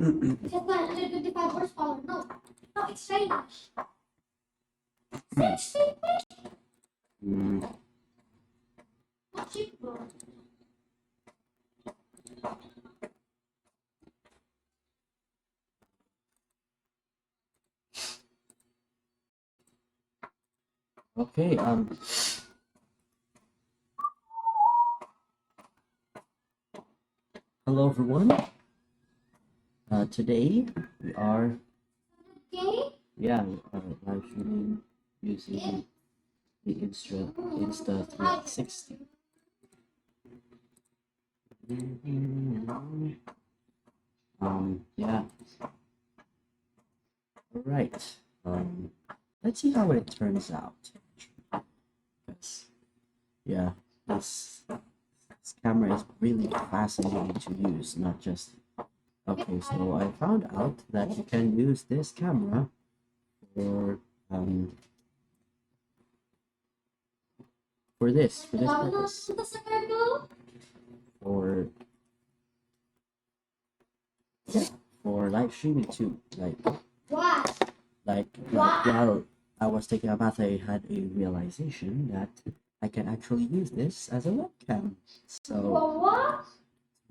It's just 125 horsepower. No, it's strange. Not cheap, bro. Okay, hello everyone. Today we are live streaming using the Insta360. Yeah. All right. Let's see how it turns out. Because yeah, this camera is really fascinating to use, not just. Okay, so I found out that you can use this camera for this purpose. For live streaming too. Like while I was taking a bath, I had a realization that I can actually use this as a webcam. So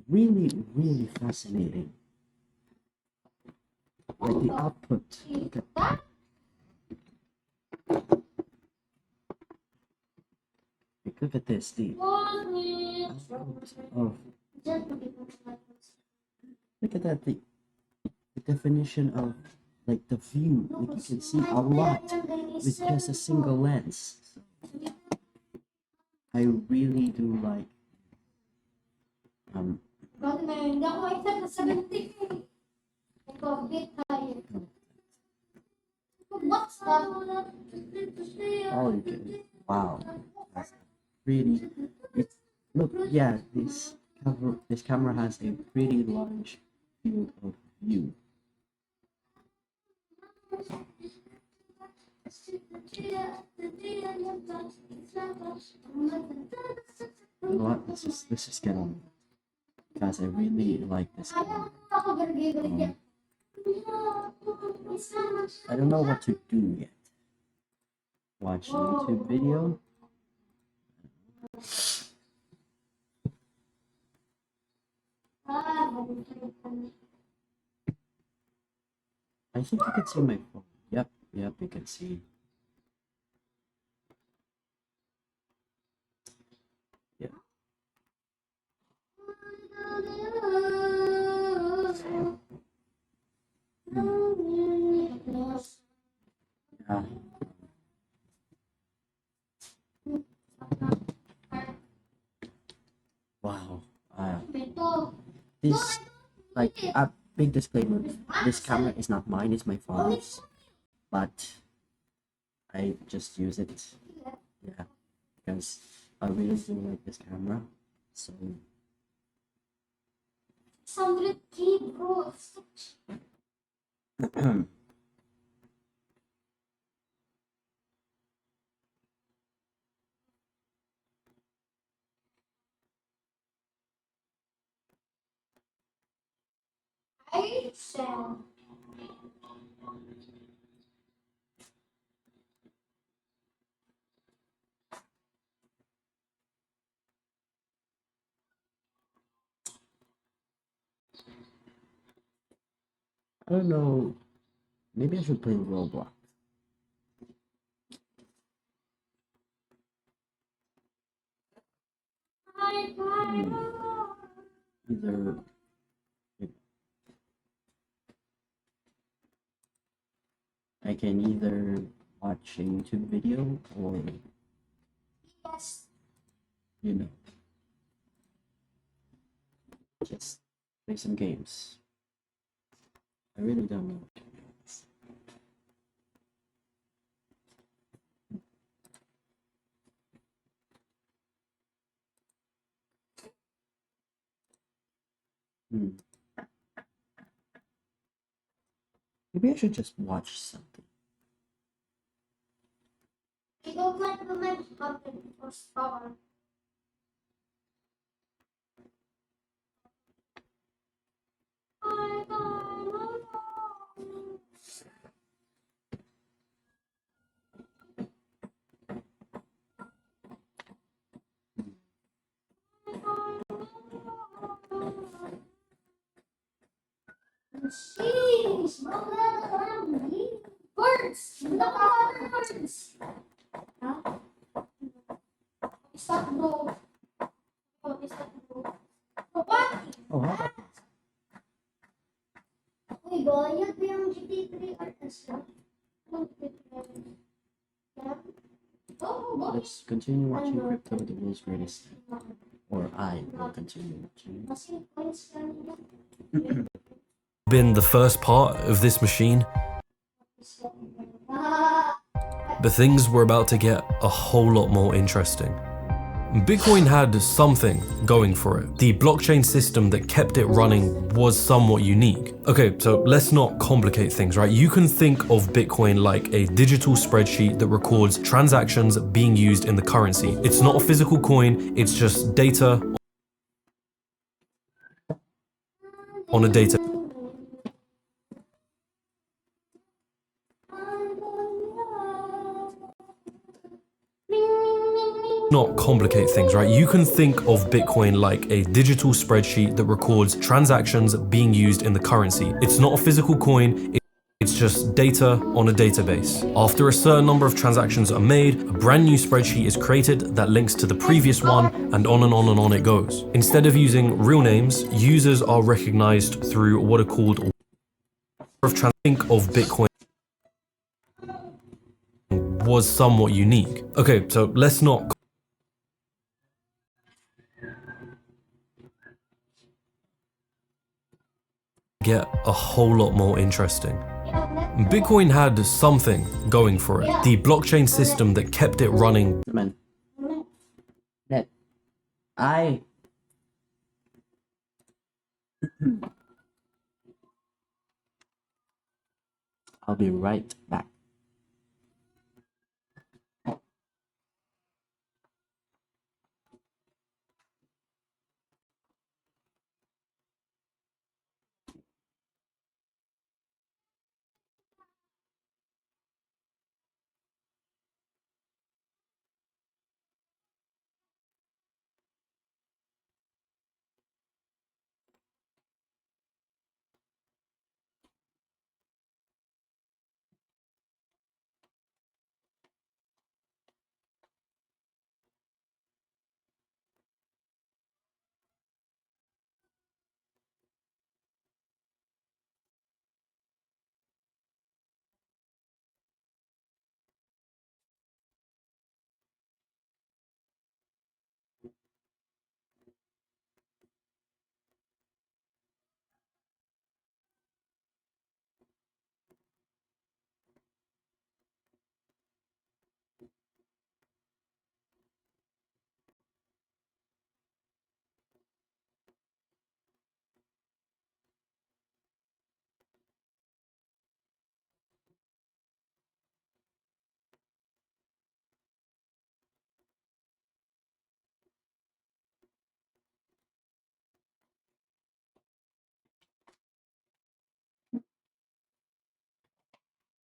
really, really fascinating. Like the output. Look at that. Look at this, the look at that, the definition of like the view. Like you can see a lot with just a single lens. I really do like What's that? Oh, you can. Wow, that's really. Look, yeah, this camera has a pretty large field of view. You know what? Let's just get on, because I really like this camera. I don't know what to do yet. Watch YouTube video. I think you can see my phone. Yep, you can see. Yeah. Yeah. Wow. This, like, a big disclaimer. This camera is not mine, it's my father's. But I just use it. Yeah. Because I really do like this camera. So. 600K, bro. I don't know. Maybe I should play Roblox. Either I can either watch a YouTube video or just play some games. I really don't know. Maybe I should just watch something. I don't like the match button for star. Sheesh, words, words. Huh? Stop, bro. Stop, bro. What? Oh, how about Uy, bayad ba yung GT3 RS? Oh, let's continue watching Crypto, the world's greatest. Or I will continue watching. Been the first part of this machine, but things were about to get a whole lot more interesting. Bitcoin had something going for it. The blockchain system that kept it running was somewhat unique. Okay, so let's not complicate things, right? You can think of Bitcoin like a digital spreadsheet that records transactions being used in the currency. It's not a physical coin, it's just data on a data. Not complicate things, right? You can think of Bitcoin like a digital spreadsheet that records transactions being used in the currency. It's not a physical coin, it's just data on a database. After a certain number of transactions are made, a brand new spreadsheet is created that links to the previous one, and on and on and on it goes. Instead of using real names, users are recognized through what are called think of Bitcoin was somewhat unique. Okay, so let's not get a whole lot more interesting. Bitcoin had something going for it. The blockchain system that kept it running. Man, that I I'll be right back.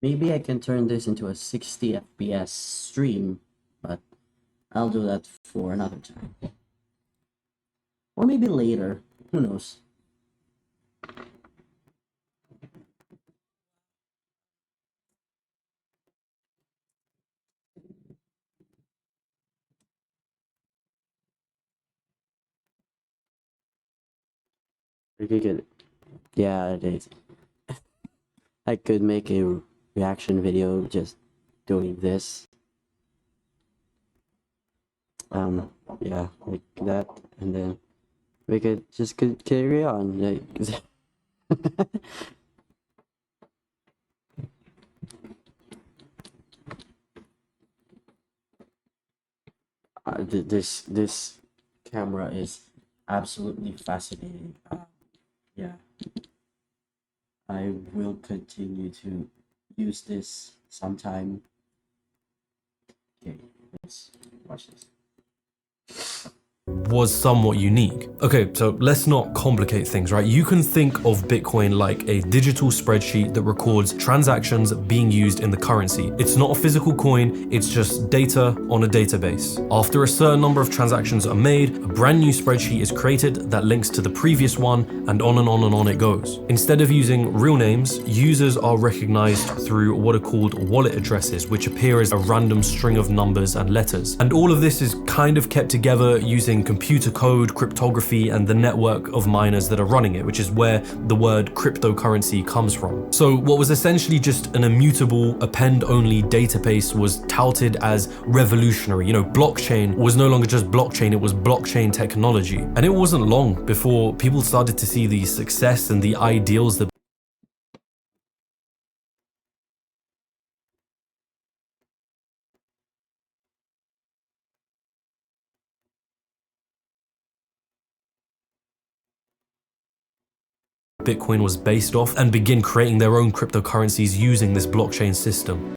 Maybe I can turn this into a 60 FPS stream, but I'll do that for another time. Or maybe later, who knows. We could get, yeah, it is. I could make a reaction video just doing this. Yeah, like that, and then we could just carry on. Like, this camera is absolutely fascinating. Yeah, I will continue to use this sometime. Okay, let's watch this. was somewhat unique. Okay, so let's not complicate things, right? You can think of Bitcoin like a digital spreadsheet that records transactions being used in the currency. It's not a physical coin, it's just data on a database. After a certain number of transactions are made, a brand new spreadsheet is created that links to the previous one, and on and on and on it goes. Instead of using real names, users are recognized through what are called wallet addresses, which appear as a random string of numbers and letters. And all of this is kind of kept together using computer code, cryptography, and the network of miners that are running it, which is where the word cryptocurrency comes from. So what was essentially just an immutable, append-only database was touted as revolutionary. You know, blockchain was no longer just blockchain, it was blockchain technology. And it wasn't long before people started to see the success and the ideals that Bitcoin was based off and begin creating their own cryptocurrencies using this blockchain system.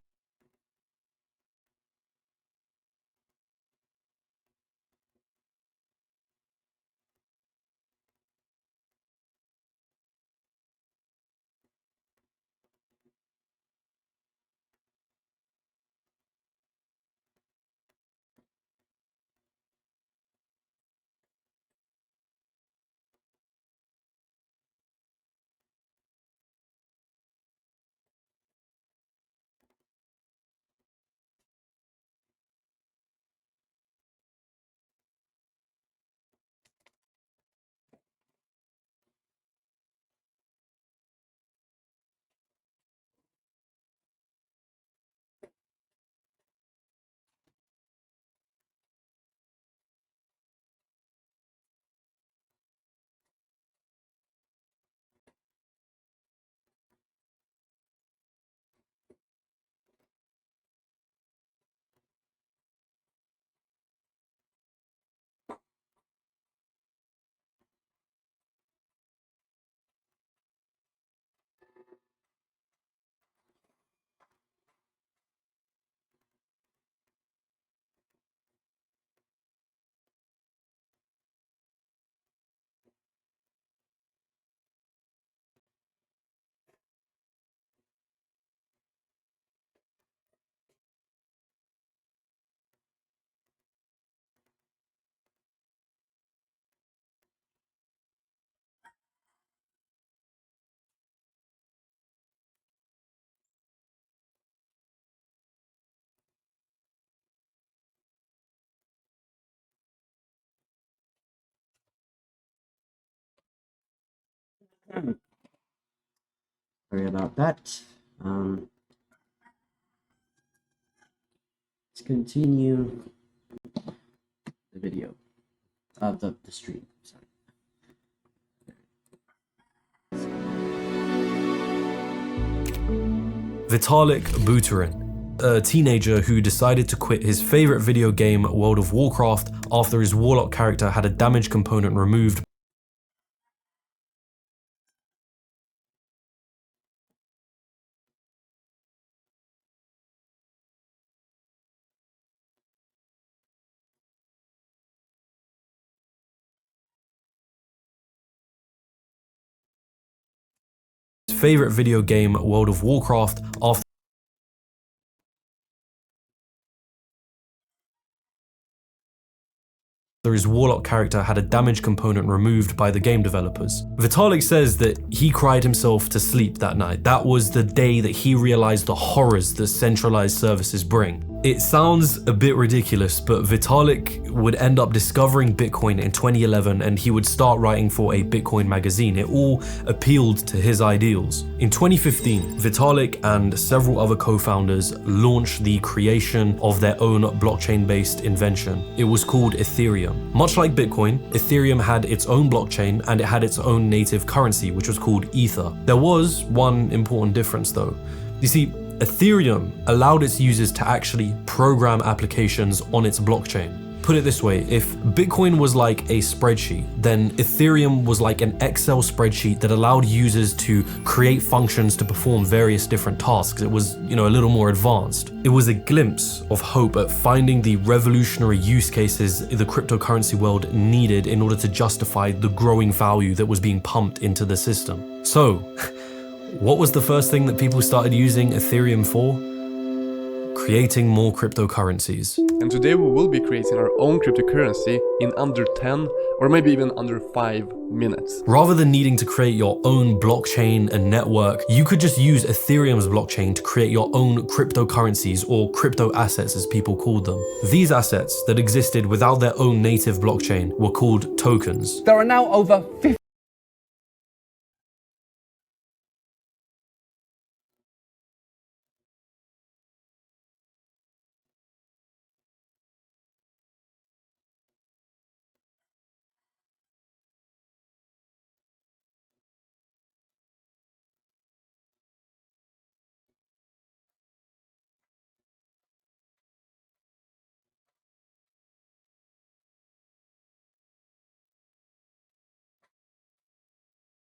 Sorry about that. Let's continue the video of the stream. Sorry. Vitalik Buterin, a teenager who decided to quit his favorite video game, World of Warcraft, after his warlock character had a damage component removed his favorite video game, World of Warcraft, after his warlock character had a damage component removed by the game developers. Vitalik says that he cried himself to sleep that night. That was the day that he realized the horrors that centralized services bring. It sounds a bit ridiculous, but Vitalik would end up discovering Bitcoin in 2011 and he would start writing for a Bitcoin magazine. It all appealed to his ideals. In 2015, Vitalik and several other co-founders launched the creation of their own blockchain-based invention. It was called Ethereum. Much like Bitcoin, Ethereum had its own blockchain and it had its own native currency, which was called Ether. There was one important difference though. You see, Ethereum allowed its users to actually program applications on its blockchain. put it this way, if Bitcoin was like a spreadsheet, then Ethereum was like an Excel spreadsheet that allowed users to create functions to perform various different tasks. It was, a little more advanced. It was a glimpse of hope at finding the revolutionary use cases the cryptocurrency world needed in order to justify the growing value that was being pumped into the system. So, what was the first thing that people started using Ethereum for? Creating more cryptocurrencies. And today we will be creating our own cryptocurrency in under 10 or maybe even under 5 minutes. Rather than needing to create your own blockchain and network, you could just use Ethereum's blockchain to create your own cryptocurrencies, or crypto assets as people called them. These assets that existed without their own native blockchain were called tokens. There are now over 50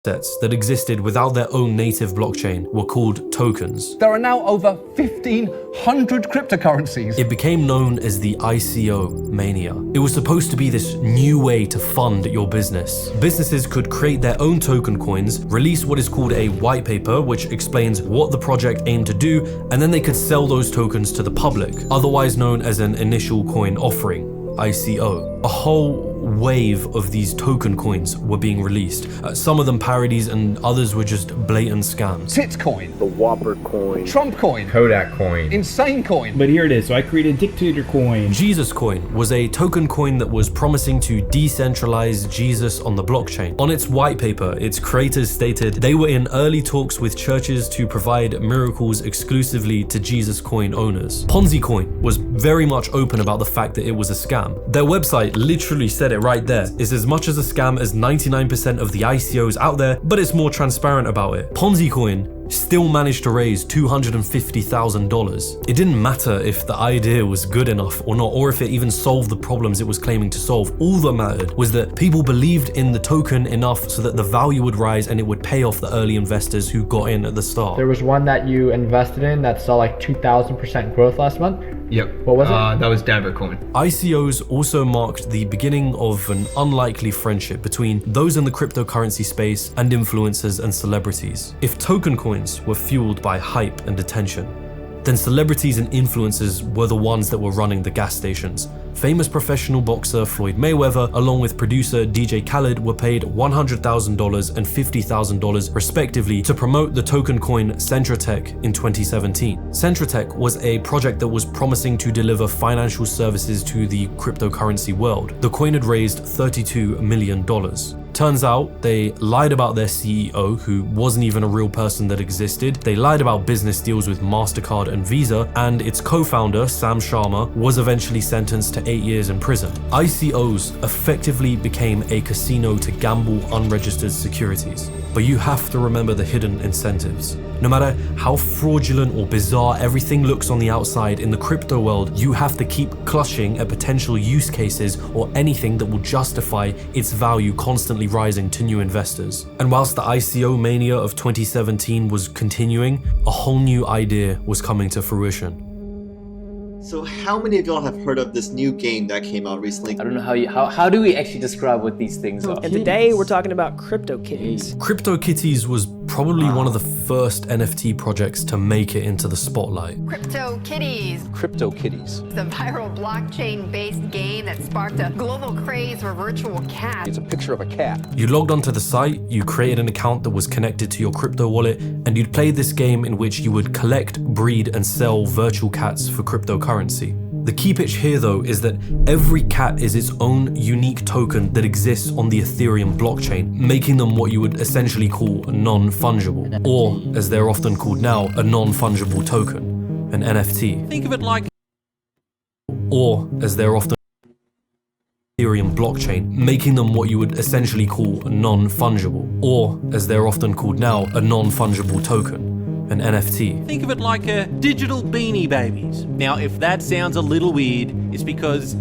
assets that existed without their own native blockchain were called tokens. There are now over 1,500 cryptocurrencies. It became known as the ICO mania. It was supposed to be this new way to fund your business. Businesses could create their own token coins, release what is called a white paper, which explains what the project aimed to do, and then they could sell those tokens to the public, otherwise known as an initial coin offering, ICO. A whole wave of these token coins were being released. Some of them parodies and others were just blatant scams. Titcoin, The Whopper coin. Trump coin, Kodak coin. Insane coin. But here it is. So I created Dictator coin. Jesus coin was a token coin that was promising to decentralize Jesus on the blockchain. On its white paper, its creators stated they were in early talks with churches to provide miracles exclusively to Jesus coin owners. Ponzi coin was very much open about the fact that it was a scam. Their website literally said it right there. It's as much as a scam as 99% of the ICOs out there, but it's more transparent about it. Ponzi coin still managed to raise $250,000. It didn't matter if the idea was good enough or not, or if it even solved the problems it was claiming to solve. All that mattered was that people believed in the token enough so that the value would rise and it would pay off the early investors who got in at the start. There was one that you invested in that saw like 2,000% growth last month. Yep. What was it? That was Denver coin. ICOs also marked the beginning of an unlikely friendship between those in the cryptocurrency space and influencers and celebrities. If token coins were fueled by hype and attention, then celebrities and influencers were the ones that were running the gas stations. Famous professional boxer Floyd Mayweather, along with producer DJ Khaled, were paid $100,000 and $50,000 respectively to promote the token coin Centratech in 2017. Centratech was a project that was promising to deliver financial services to the cryptocurrency world. The coin had raised $32 million. Turns out they lied about their CEO, who wasn't even a real person that existed. They lied about business deals with MasterCard and Visa, and its co-founder, Sam Sharma, was eventually sentenced to 8 years in prison. ICOs effectively became a casino to gamble unregistered securities. But you have to remember the hidden incentives. No matter how fraudulent or bizarre everything looks on the outside, in the crypto world, you have to keep clutching at potential use cases or anything that will justify its value constantly rising to new investors. And whilst the ICO mania of 2017 was continuing, a whole new idea was coming to fruition. So how many of y'all have heard of this new game that came out recently? I don't know how do we actually describe what these things are? And today we're talking about CryptoKitties. CryptoKitties was probably one of the first NFT projects to make it into the spotlight. CryptoKitties. CryptoKitties. It's a viral blockchain-based game that sparked a global craze for virtual cats. It's a picture of a cat. You logged onto the site, you created an account that was connected to your crypto wallet, and you'd play this game in which you would collect, breed, and sell virtual cats for cryptocurrency. The key pitch here though is that every cat is its own unique token that exists on the Ethereum blockchain, making them what you would essentially call non-fungible, or as they're often called now, a non-fungible token, an NFT. Think of it like, Or as they're often Ethereum blockchain, making them what you would essentially call non-fungible, or as they're often called now, a non-fungible token, an NFT. think of it like a digital Beanie Babies. Now, if that sounds a little weird, it's because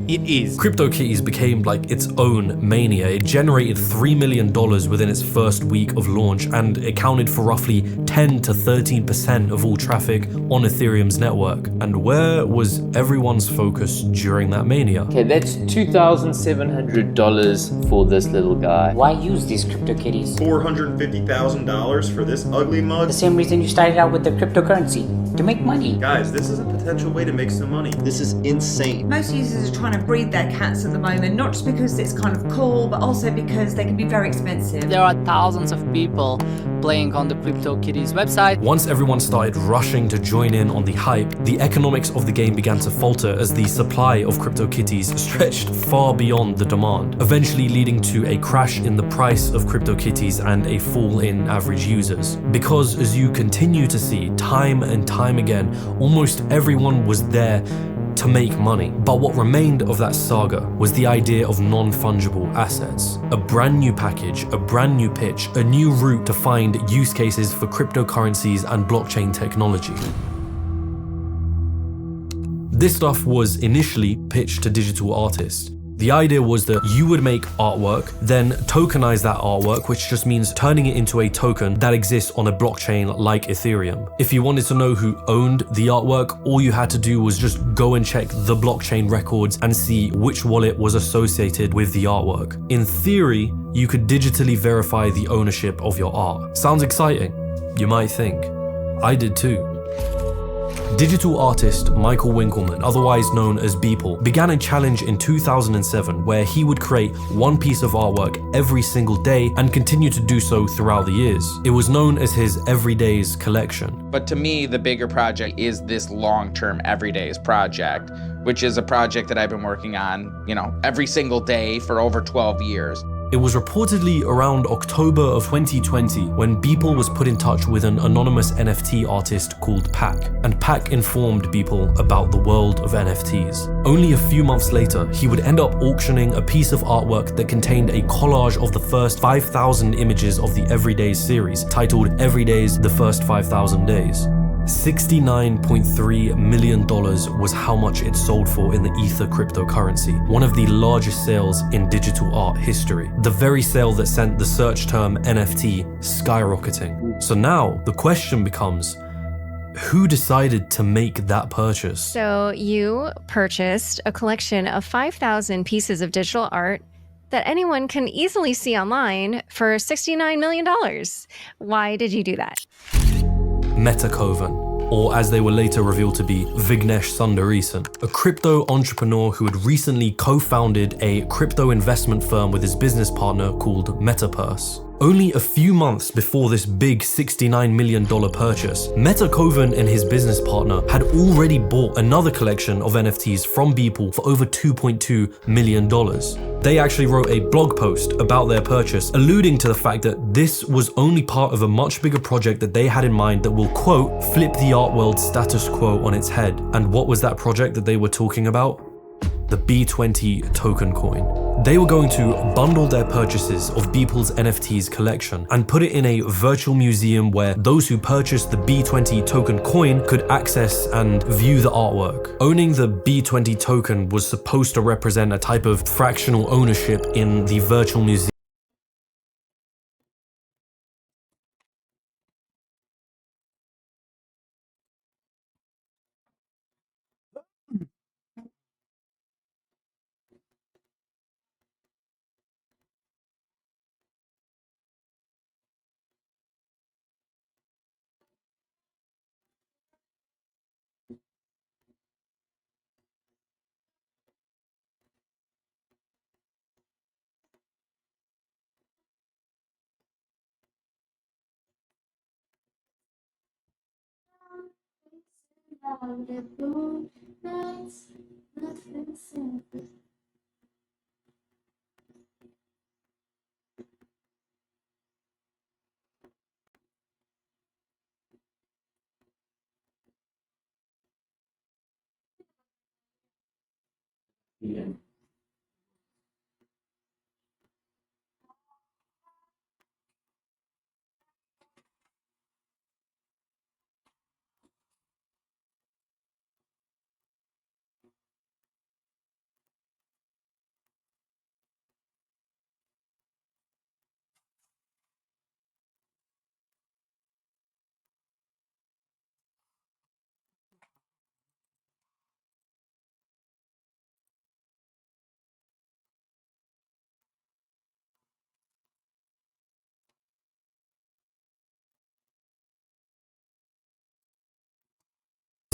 It is. CryptoKitties became like its own mania. It generated $3 million within its first week of launch and accounted for roughly 10 to 13% of all traffic on Ethereum's network. And where was everyone's focus during that mania? Okay, that's $2,700 for this little guy. Why use these CryptoKitties? $450,000 for this ugly mug? The same reason you started out with the cryptocurrency, to make money. Guys, this is a potential way to make some money. This is insane. Most users are trying to breed their cats at the moment, not just because it's kind of cool, but also because they can be very expensive. There are thousands of people playing on the CryptoKitties website. Once everyone started rushing to join in on the hype, the economics of the game began to falter as the supply of CryptoKitties stretched far beyond the demand, eventually leading to a crash in the price of CryptoKitties and a fall in average users. Because as you continue to see time and time again, almost everyone was there to make money. But what remained of that saga was the idea of non-fungible assets. A brand new package, a brand new pitch, a new route to find use cases for cryptocurrencies and blockchain technology. This stuff was initially pitched to digital artists. The idea was that you would make artwork, then tokenize that artwork, which just means turning it into a token that exists on a blockchain like Ethereum. If you wanted to know who owned the artwork, all you had to do was just go and check the blockchain records and see which wallet was associated with the artwork. In theory, you could digitally verify the ownership of your art. Sounds exciting, you might think. I did too. Digital artist Michael Winkelmann, otherwise known as Beeple, began a challenge in 2007 where he would create one piece of artwork every single day and continue to do so throughout the years. It was known as his Everydays collection. But to me, the bigger project is this long-term Everydays project, which is a project that I've been working on, every single day for over 12 years. It was reportedly around October of 2020 when Beeple was put in touch with an anonymous NFT artist called Pack, and Pack informed Beeple about the world of NFTs. Only a few months later, he would end up auctioning a piece of artwork that contained a collage of the first 5,000 images of the Everydays series, titled Everydays: The First 5,000 Days. $69.3 million was how much it sold for in the Ether cryptocurrency, one of the largest sales in digital art history. The very sale that sent the search term NFT skyrocketing. So now the question becomes, who decided to make that purchase? So you purchased a collection of 5,000 pieces of digital art that anyone can easily see online for $69 million. Why did you do that? Metakovan, or as they were later revealed to be, Vignesh Sundaresan, a crypto entrepreneur who had recently co-founded a crypto investment firm with his business partner called Metapurse. Only a few months before this big $69 million purchase, Metakovan and his business partner had already bought another collection of NFTs from Beeple for over $2.2 million. They actually wrote a blog post about their purchase, alluding to the fact that this was only part of a much bigger project that they had in mind that will, quote, flip the art world status quo on its head. And what was that project that they were talking about? The B20 token coin. They were going to bundle their purchases of Beeple's NFTs collection and put it in a virtual museum where those who purchased the B20 token coin could access and view the artwork. Owning the B20 token was supposed to represent a type of fractional ownership in the virtual museum. Yeah.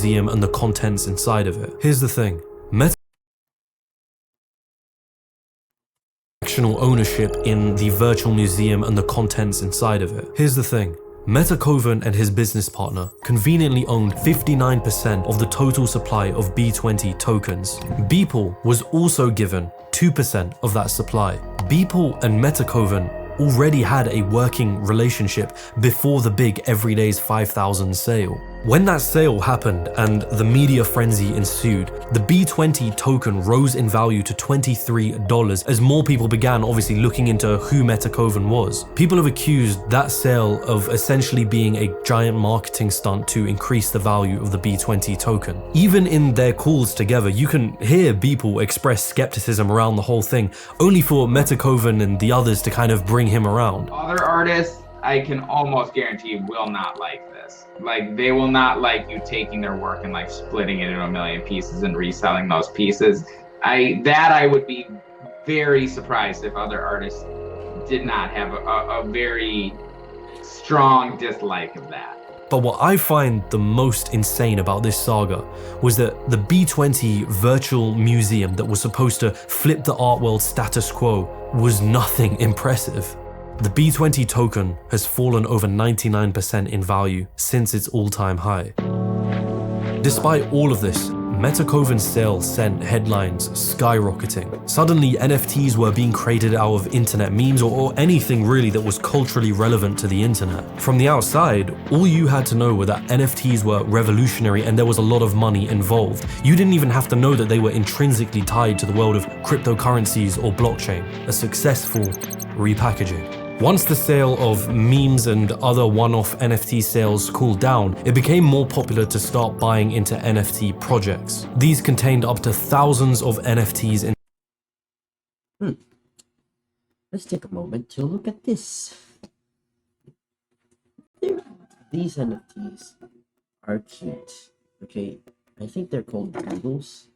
museum and the contents inside of it. Here's the thing. Ownership in the virtual museum and the contents inside of it. Here's the thing. Meta Kovan and his business partner conveniently owned 59% of the total supply of B20 tokens. Beeple was also given 2% of that supply. Beeple and Meta Kovan already had a working relationship before the big Everyday's 5,000 sale. When that sale happened and the media frenzy ensued, the B20 token rose in value to $23 as more people began obviously looking into who Meta Kovan was. People have accused that sale of essentially being a giant marketing stunt to increase the value of the B20 token. Even in their calls together, you can hear Beeple express skepticism around the whole thing, only for Meta Kovan and the others to kind of bring him around. Other artists, I can almost guarantee, will not like this. Like, they will not like you taking their work and like splitting it into a million pieces and reselling those pieces. I would be very surprised if other artists did not have a very strong dislike of that. But what I find the most insane about this saga was that the B20 virtual museum that was supposed to flip the art world status quo was nothing impressive. The B20 token has fallen over 99% in value since its all-time high. Despite all of this, Meta Kovan's sale sent headlines skyrocketing. Suddenly, NFTs were being created out of internet memes or anything really that was culturally relevant to the internet. From the outside, all you had to know were that NFTs were revolutionary and there was a lot of money involved. You didn't even have to know that they were intrinsically tied to the world of cryptocurrencies or blockchain, a successful repackaging. Once the sale of memes and other one-off NFT sales cooled down, it became more popular to start buying into NFT projects. These contained up to thousands of NFTs in. Let's take a moment to look at this. These NFTs are cute. Okay, I think they're called Doodles.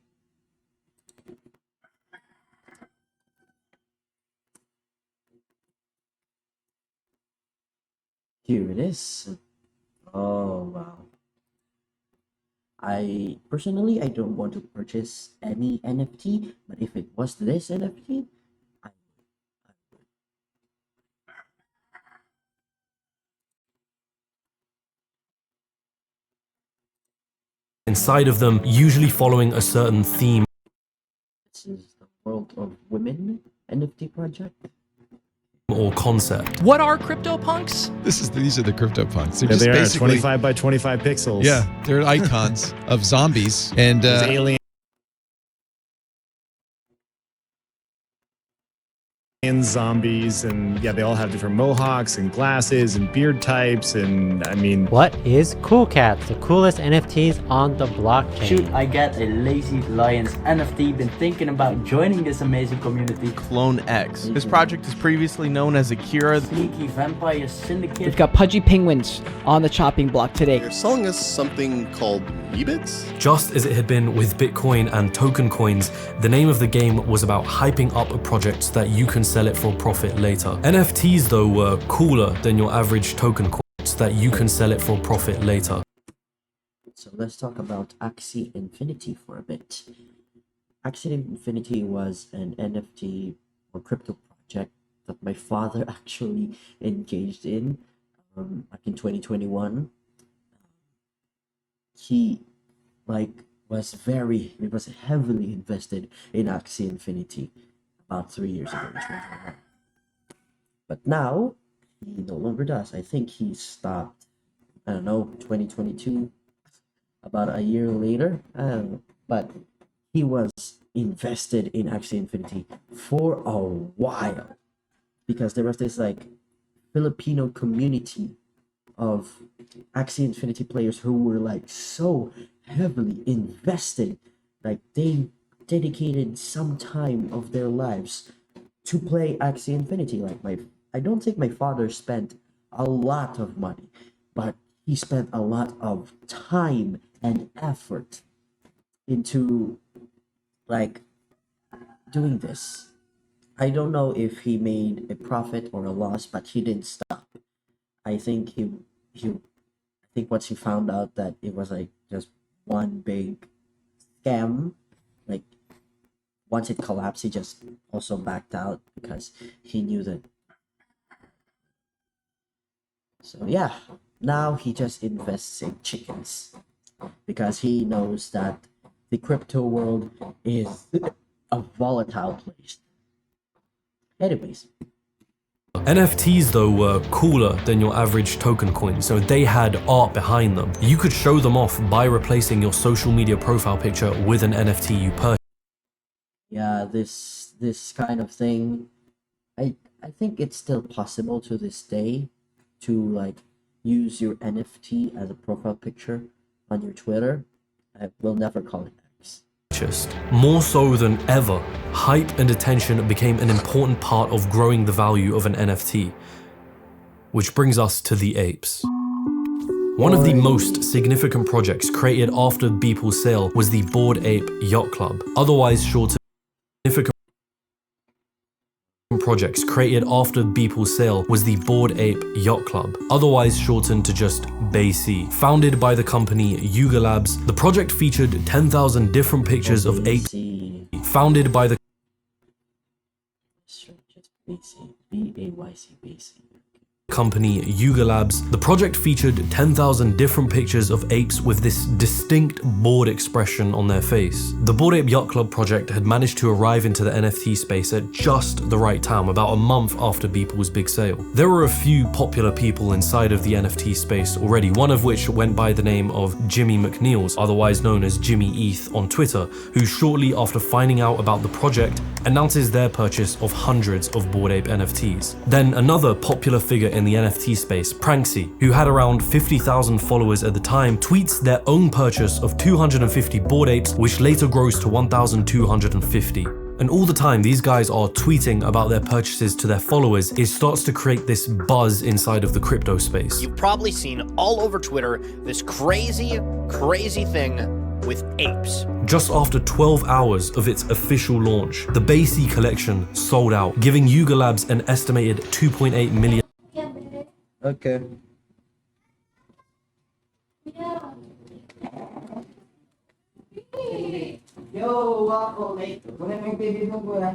Here it is. Oh wow. I don't want to purchase any NFT, but if it was this NFT, I would. Inside of them, usually following a certain theme. This is the World of Women NFT project. Or concept. What are CryptoPunks? These are the CryptoPunks. They're Yeah, just they are basically 25 by 25 pixels. Yeah, they're icons of zombies and aliens, zombies, and yeah, they all have different mohawks and glasses and beard types, and I mean, what is Cool Cats, the coolest NFTs on the blockchain? Should I get a Lazy Lions NFT? Been thinking about joining this amazing community. Clone X. This project is previously known as Akira. Sneaky Vampire Syndicate. We've got pudgy penguins on the chopping block today. They're selling us something called Rebits? Just as it had been with Bitcoin and token coins, the name of the game was about hyping up a project so that you can sell it for profit later. NFTs though were cooler than your average token coin so that you can sell it for profit later. So let's talk about Axie Infinity for a bit. Axie Infinity was an NFT or crypto project that my father actually engaged in back in 2021. He was heavily invested in Axie Infinity about 3 years ago in 2021. But now he no longer does. I think he stopped, 2022, about a year later. But he was invested in Axie Infinity for a while because there was this Filipino community of Axie Infinity players who were so heavily invested, they dedicated some time of their lives to play Axie Infinity. I don't think my father spent a lot of money, but he spent a lot of time and effort into doing this. I don't know if he made a profit or a loss, but he didn't stop. I think once he found out that it was just one big scam. Like once it collapsed, he just also backed out because he knew that. So yeah, now he just invests in chickens because he knows that the crypto world is a volatile place. Anyways. NFTs though were cooler than your average token coin, so they had art behind them. You could show them off by replacing your social media profile picture with an NFT you purchased. Yeah, this kind of thing, I think it's still possible to this day to like use your NFT as a profile picture on your Twitter. I will never call it X. More so than ever, hype and attention became an important part of growing the value of an NFT. Which brings us to the apes. One of the most significant projects created after Beeple's sale was the Bored Ape Yacht Club, otherwise shortened projects created after Beeple's sale was the Bored Ape Yacht Club, otherwise shortened to just BAYC. Founded by the company Yuga Labs, the project featured 10,000 different pictures of apes. Founded by the company Yuga Labs, the project featured 10,000 different pictures of apes with this distinct bored expression on their face. The Bored Ape Yacht Club project had managed to arrive into the NFT space at just the right time, about a month after Beeple's big sale. There were a few popular people inside of the NFT space already, one of which went by the name of Jimmy McNeils, otherwise known as Jimmy ETH on Twitter, who shortly after finding out about the project announces their purchase of hundreds of Bored Ape NFTs. Then another popular figure in the NFT space, Pranksy, who had around 50,000 followers at the time, tweets their own purchase of 250 Bored Apes, which later grows to 1,250. And all the time these guys are tweeting about their purchases to their followers, it starts to create this buzz inside of the crypto space. You've probably seen all over Twitter this crazy thing with apes. Just after 12 hours of its official launch, the BAYC collection sold out, giving Yuga Labs an estimated 2.8 million. Okay. Yo, ako, mate. Wala may baby mo ko, ha?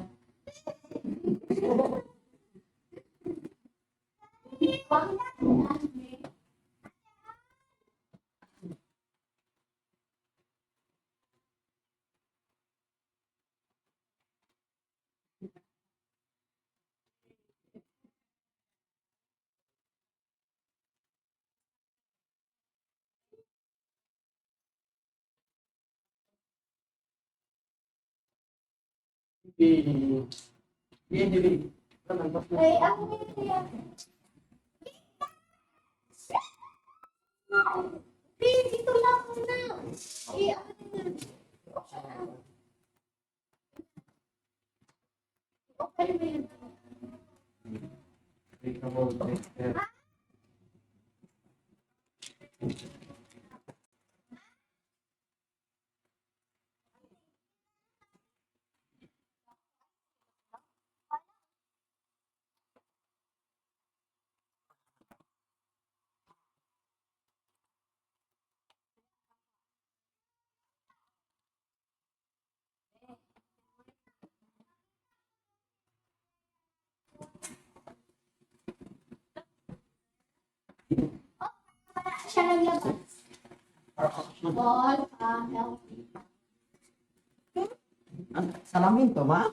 Salamin to, ma?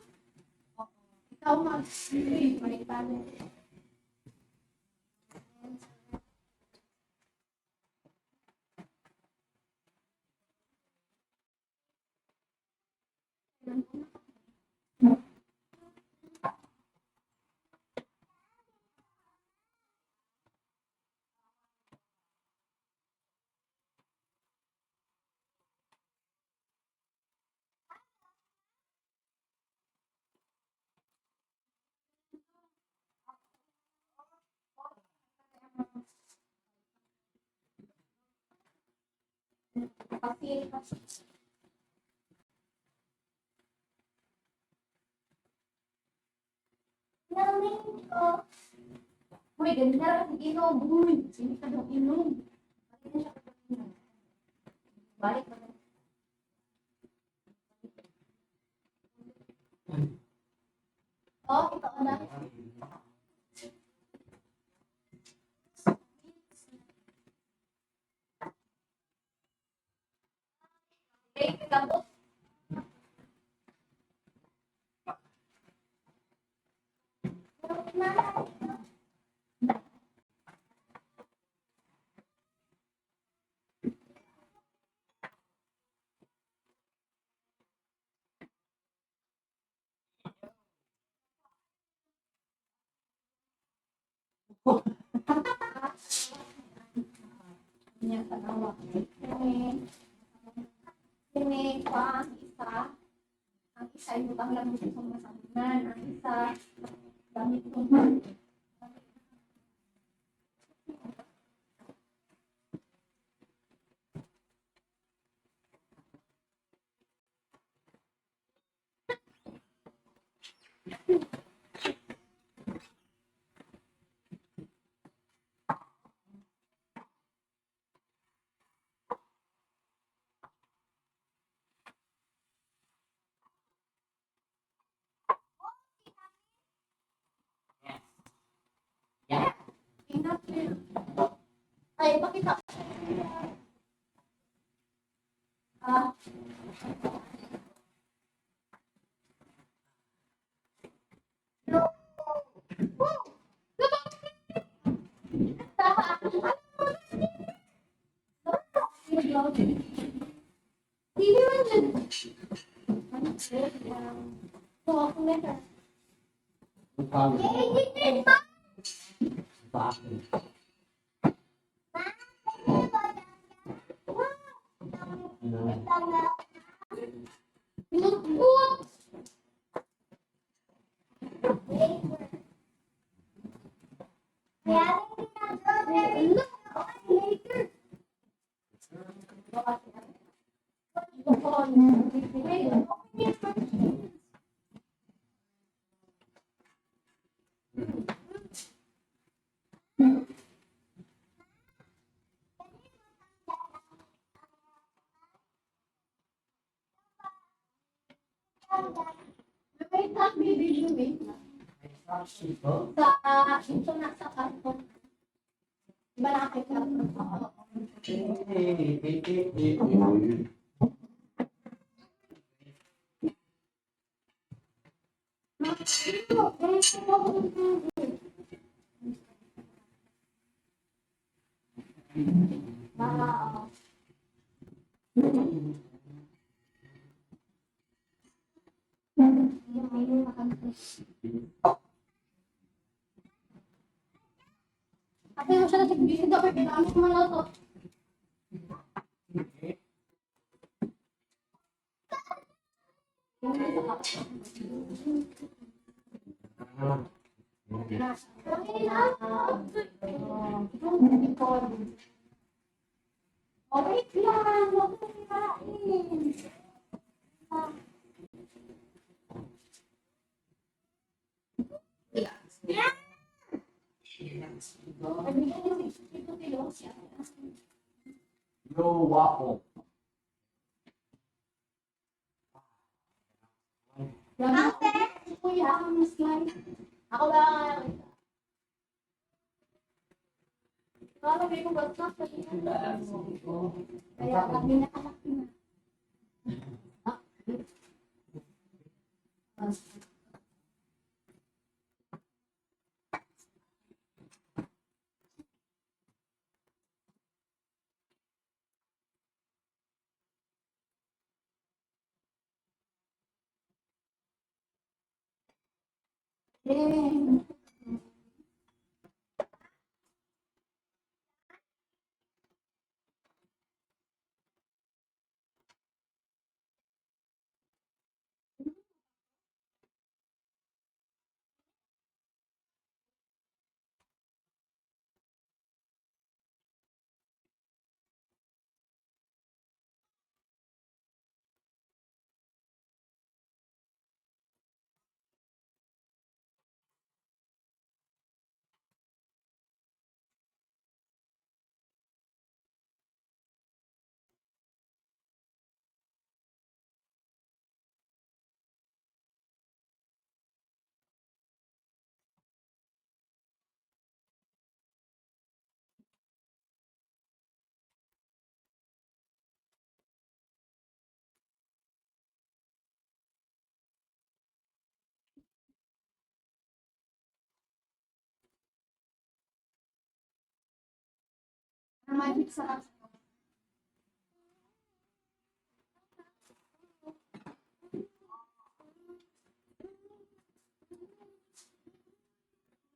Ikaw, ma. Uy, ganda lang inom. Uy, sino ka daw inom? Balik na siya. Balik na siya.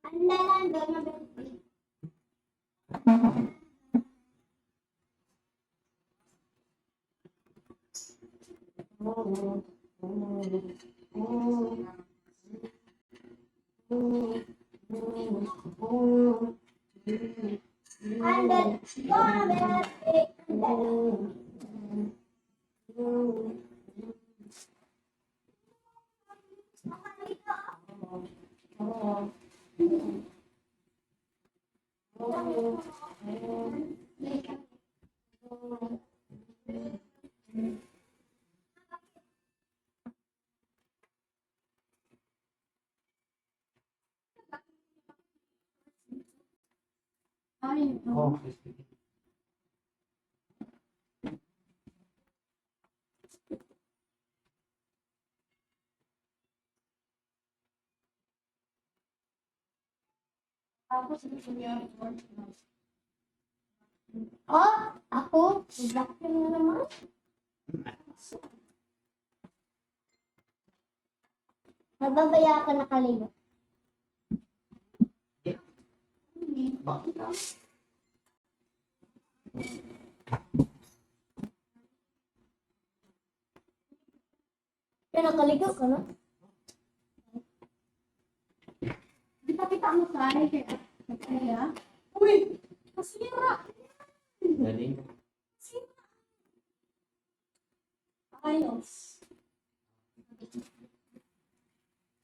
Andalan, Oh, ako? Blackpink na naman? Nababaya ka nakaligo. Kaya nakaligo ka na? Di pa kita mo tayo kaya? Uy! Masira! Galing. Masira! Ayos.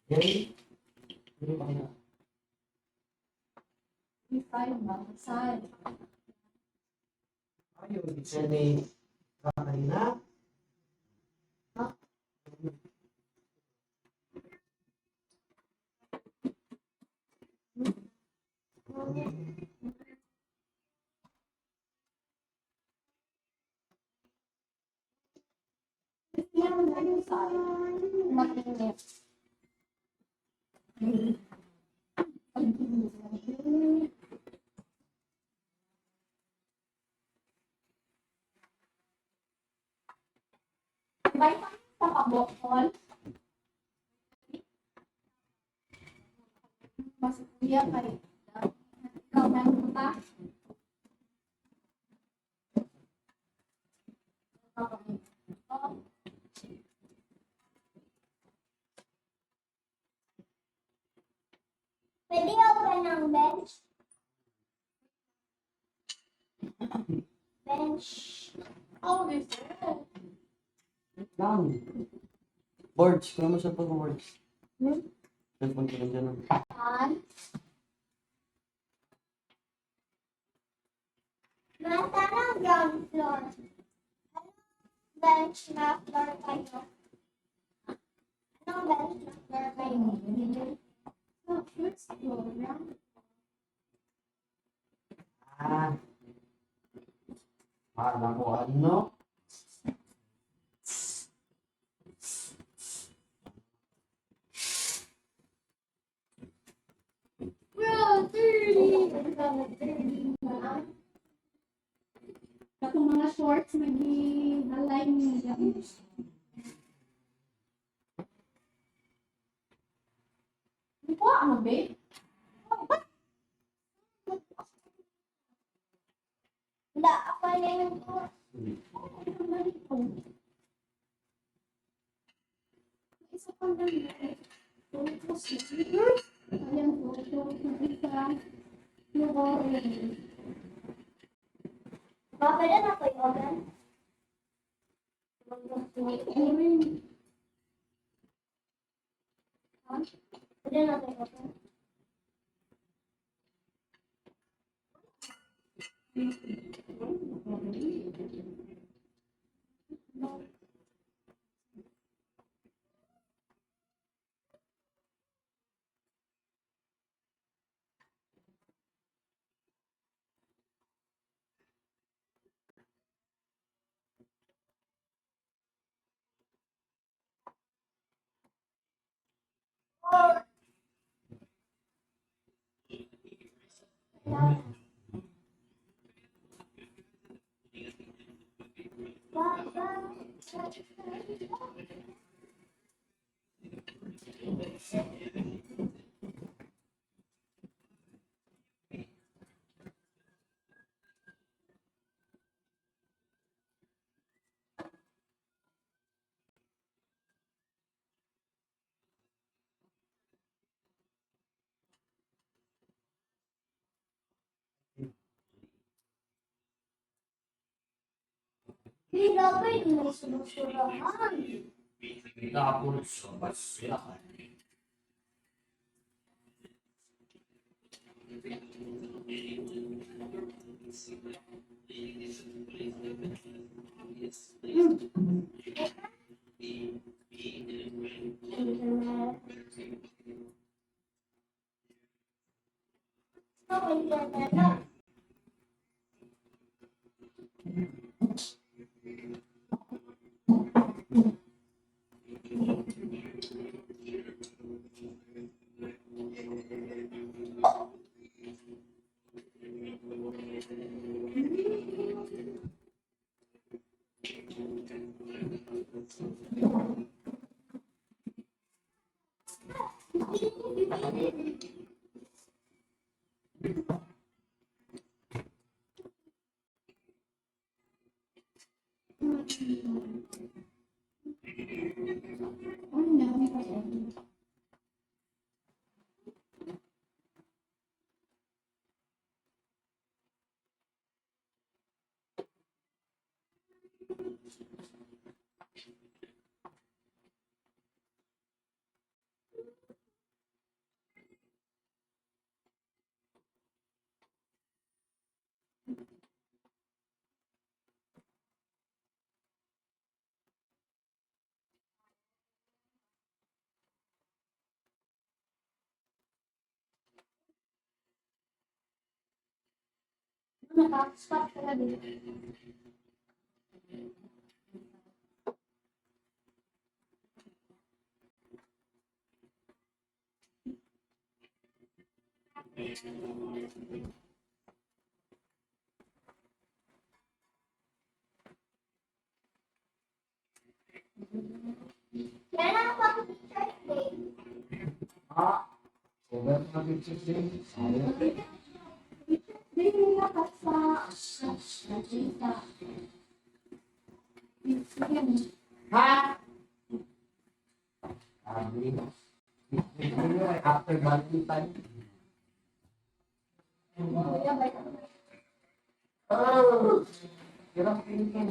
Galing. May tayo ba? Saan? Ayaw, bisa ni Kakarina. Meron na yung sa'yo. Matinip. Bay pa sa pabokol. Mas kuya kayo. Ikaw meron pa? Pwede open ng bench? Bench. Oh, this is. Lang. Boards. Kaya mo siya pag-boards. Cellphone ko lang dyan. Nasa ng ground floor. Bench na floor kayo. Anong bench na floor kayo? First floor lang. Alam mo ano? Bro, 30! Katong mga shorts, nag-align nila. Kuha ano, babe? Wala, ako na yung kuha. Isa pang dami. Ayan po, ito, isa, yung orange. Pwede na ko yung oven? Pwede na ko yung oven? Bigla pa yun may sinusurahan. Tapos, basya. Nakaka-spot ka na din. Kaya ako ang teacher day. Sobrang mag-check din. Hindi na sa nakita. Ha? After Valentine. Oh! Hirap tingin.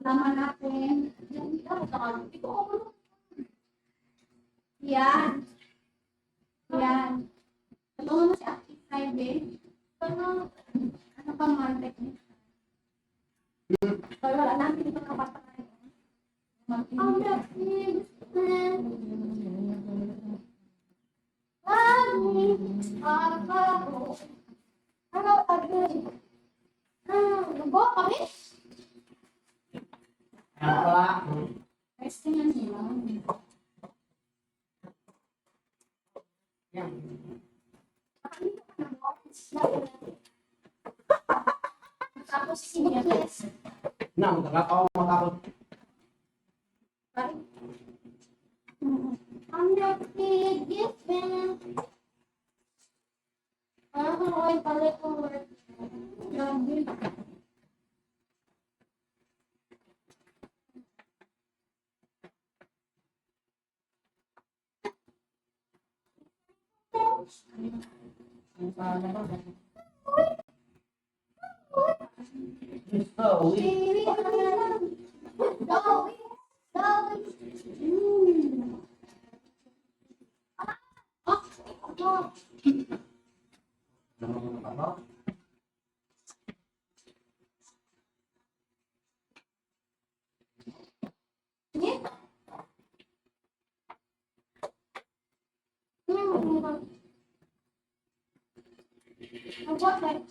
Alaman natin. Yan. Yan. Ano mo si Active Friday? Ano pa mga technique? So, wala natin ito kapatay. Ang technique. Ano agad? Nagbo kami? Apa? Testingan nila. Tapos sinigil. Nang, nakakawa ako. Ang nagtigil, Ben. Parang ako ay palit ko work. Grabe.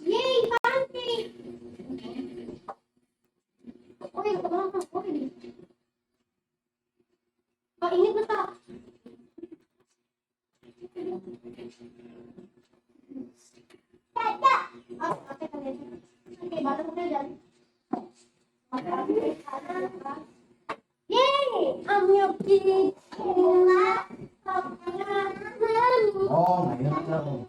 Yay, fancy! Okay, okay. Init na ta. Okay, bala mo na dyan. Yay! I'm your big Oh, my God.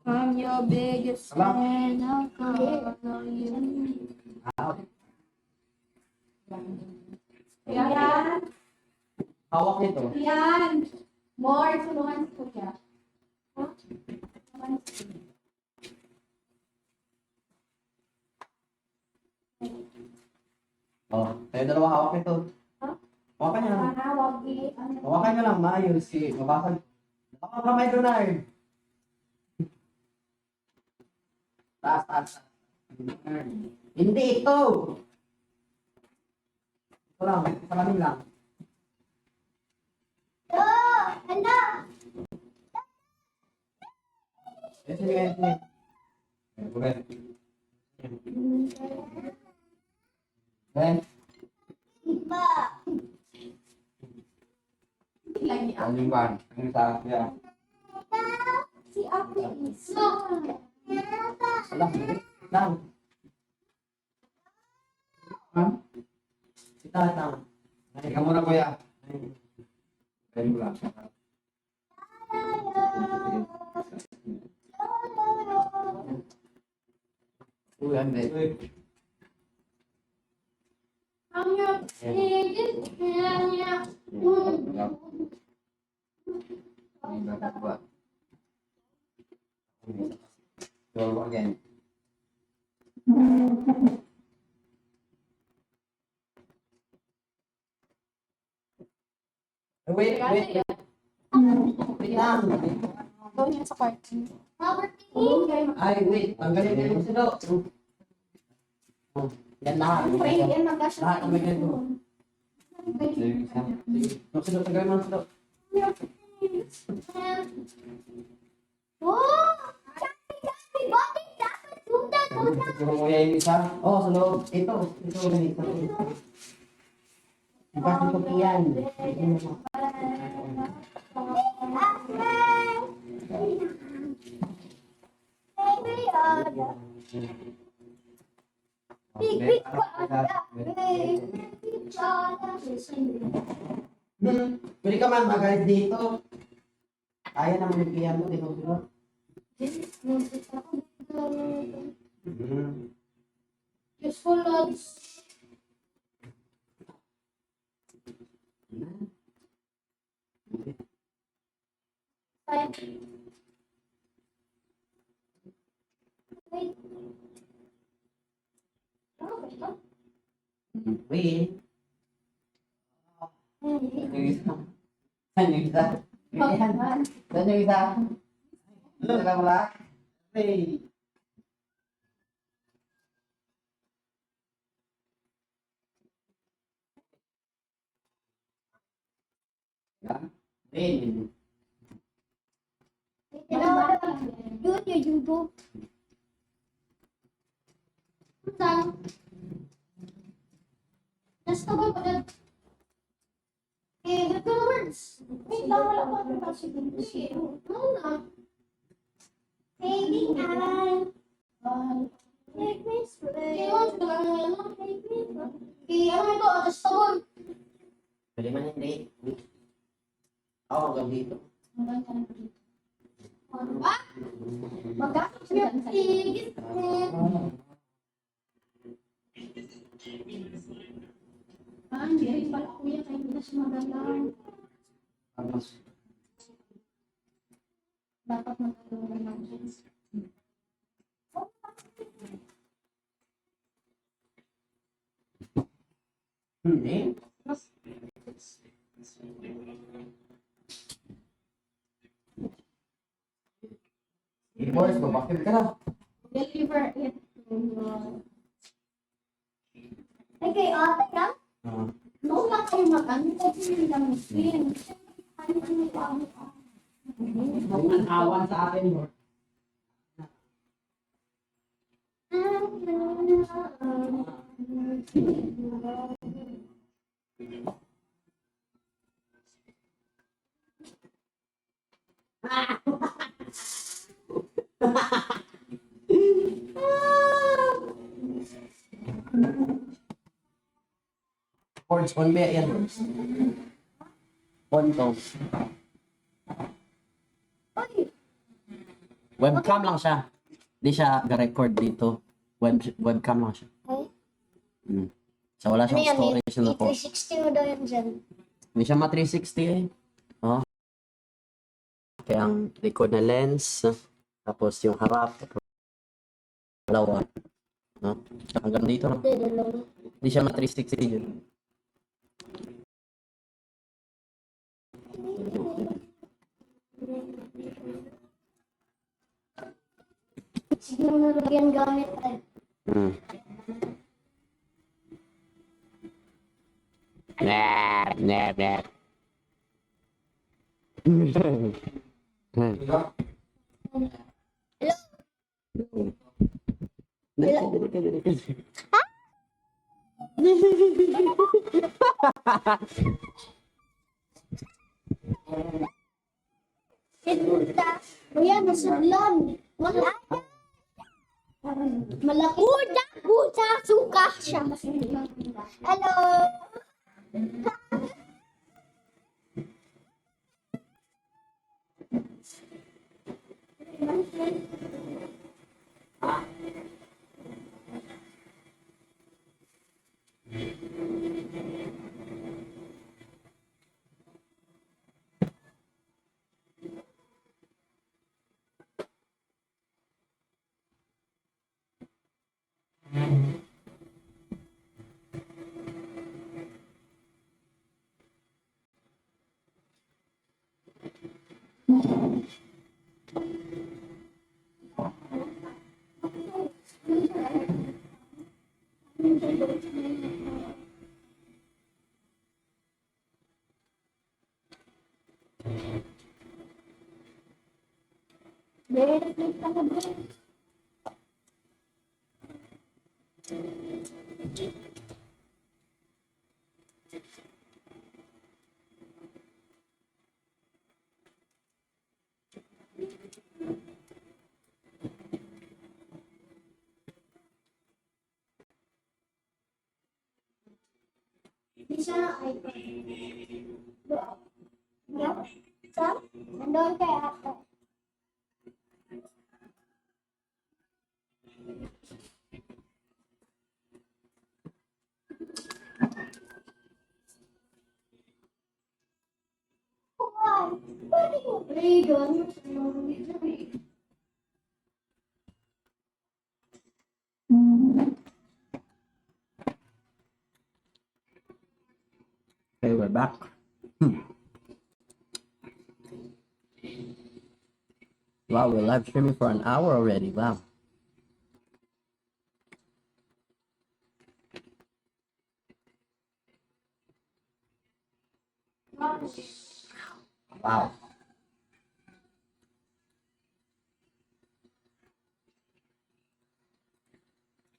I'm your biggest fan. I'll follow you. Yan. Hawak nito. Yan. More. Tulungan ko siya. Oh, tayo dalawa hawak nito. Hawakan niya. Hawakan niya lang, maayos. Mabasag. Baka kamay doon na eh. Taas, taas. Hindi ito. Ito lang, sa kanin lang. Ano? Sige. Ben. Iba. Lingkuan. Ang isa. Ya. Si Api is. Lang. Lang. Ita. Ikaw muna kuya. Kayo lang. Uy, hindi. I'm your biggest fan. Go again. Wait. Wait lang. Gawin yan sa kwarto. Ay, wait. Ang galing na yung silo. Yan lahat. Yan mag-asya. Lahat ang may ganito. Yung silo, tagay mo ang silo. Oh! Dami! Bakit dapat? Sudan! Siguro mo yung isa. Oh, sa loob. Ito ganito. Ipas nito piyan. Big Pwede ka man magalit dito. Kaya naman yung piyan mo. Di mo silo. Useful logs. Wait. Saan yung isa? Saan yung isa? Wala. Hey. Hey. Do it, you go. Saan? Just to go pa. Eh, good words. Wait lang, wala pa akong kasi. Oo na. Baby, make me sweat. Make me sweat. Ano ito? Just to go. Pwede man hindi. Oo, hanggang dito. Ano ba? Magkakot siya. Tigit. Hindi rin pala kuya kaya hindi na siya magalang. Dapat magagalang lang siya. Hindi. Boys, babakit ka na. Deliver it. Ay, kay ate ka? Noon lang kayo mag-ano. Kasi hindi lang screen. Ang awan sa akin mo. Words on ba yan? On to. Webcam lang siya. Hindi siya ga-record dito. Webcam lang siya. So wala Ano siyang yan? storage na po. 360 mo daw yan dyan. Hindi siya ma-360 eh. Oh. Kaya ang likod na lens, tapos yung harap, dalawa. No? Hanggang dito. Hindi, dalawa. Hindi siya ma-360 yun. Siguro nalagyan gamit ay. Nah. Kuya, nasudlan. Wala. Malaki. Buta, suka siya. Hello. Bisa iPad. Ya, Sam, nandun kay ate. Wow, pwede mo play doon. Okay, we're back. Wow, we're live streaming for an hour already. Wow. Wow.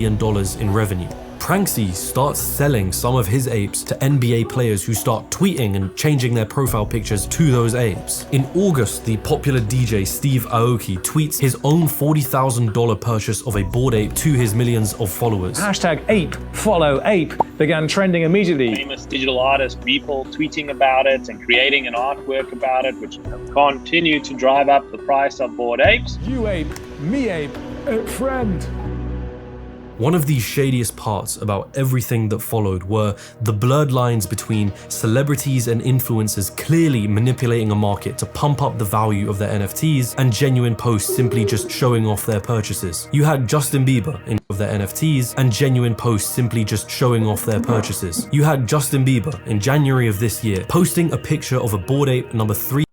in revenue. Pranksy starts selling some of his apes to NBA players who start tweeting and changing their profile pictures to those apes. In August, the popular DJ Steve Aoki tweets his own $40,000 purchase of a bored ape to his millions of followers. Hashtag ape, follow ape began trending immediately. Famous digital artist people tweeting about it and creating an artwork about it, which continued to drive up the price of bored apes. You ape, me ape, ape friend. One of the shadiest parts about everything that followed were the blurred lines between celebrities and influencers clearly manipulating a market to pump up the value of their NFTs and genuine posts simply just showing off their purchases. You had Justin Bieber of their NFTs and genuine posts simply just showing off their purchases. You had Justin Bieber in January of this year posting a picture of a bored ape number 3.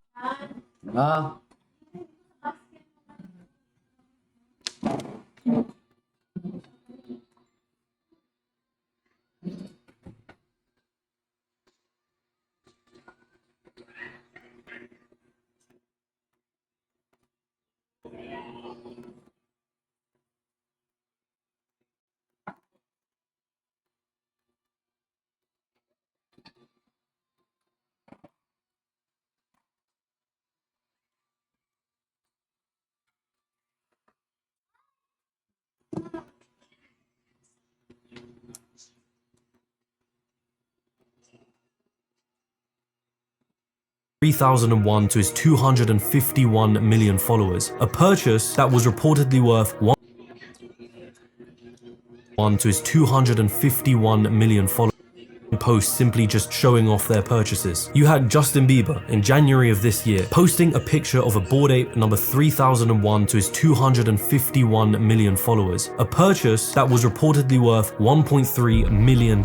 $3,001 to his 251 million followers, a purchase that was reportedly worth $1 to his 251 million followers. Posts simply just showing off their purchases. You had Justin Bieber in January of this year posting a picture of a bored ape number 3001 to his 251 million followers, a purchase that was reportedly worth $1.3 million.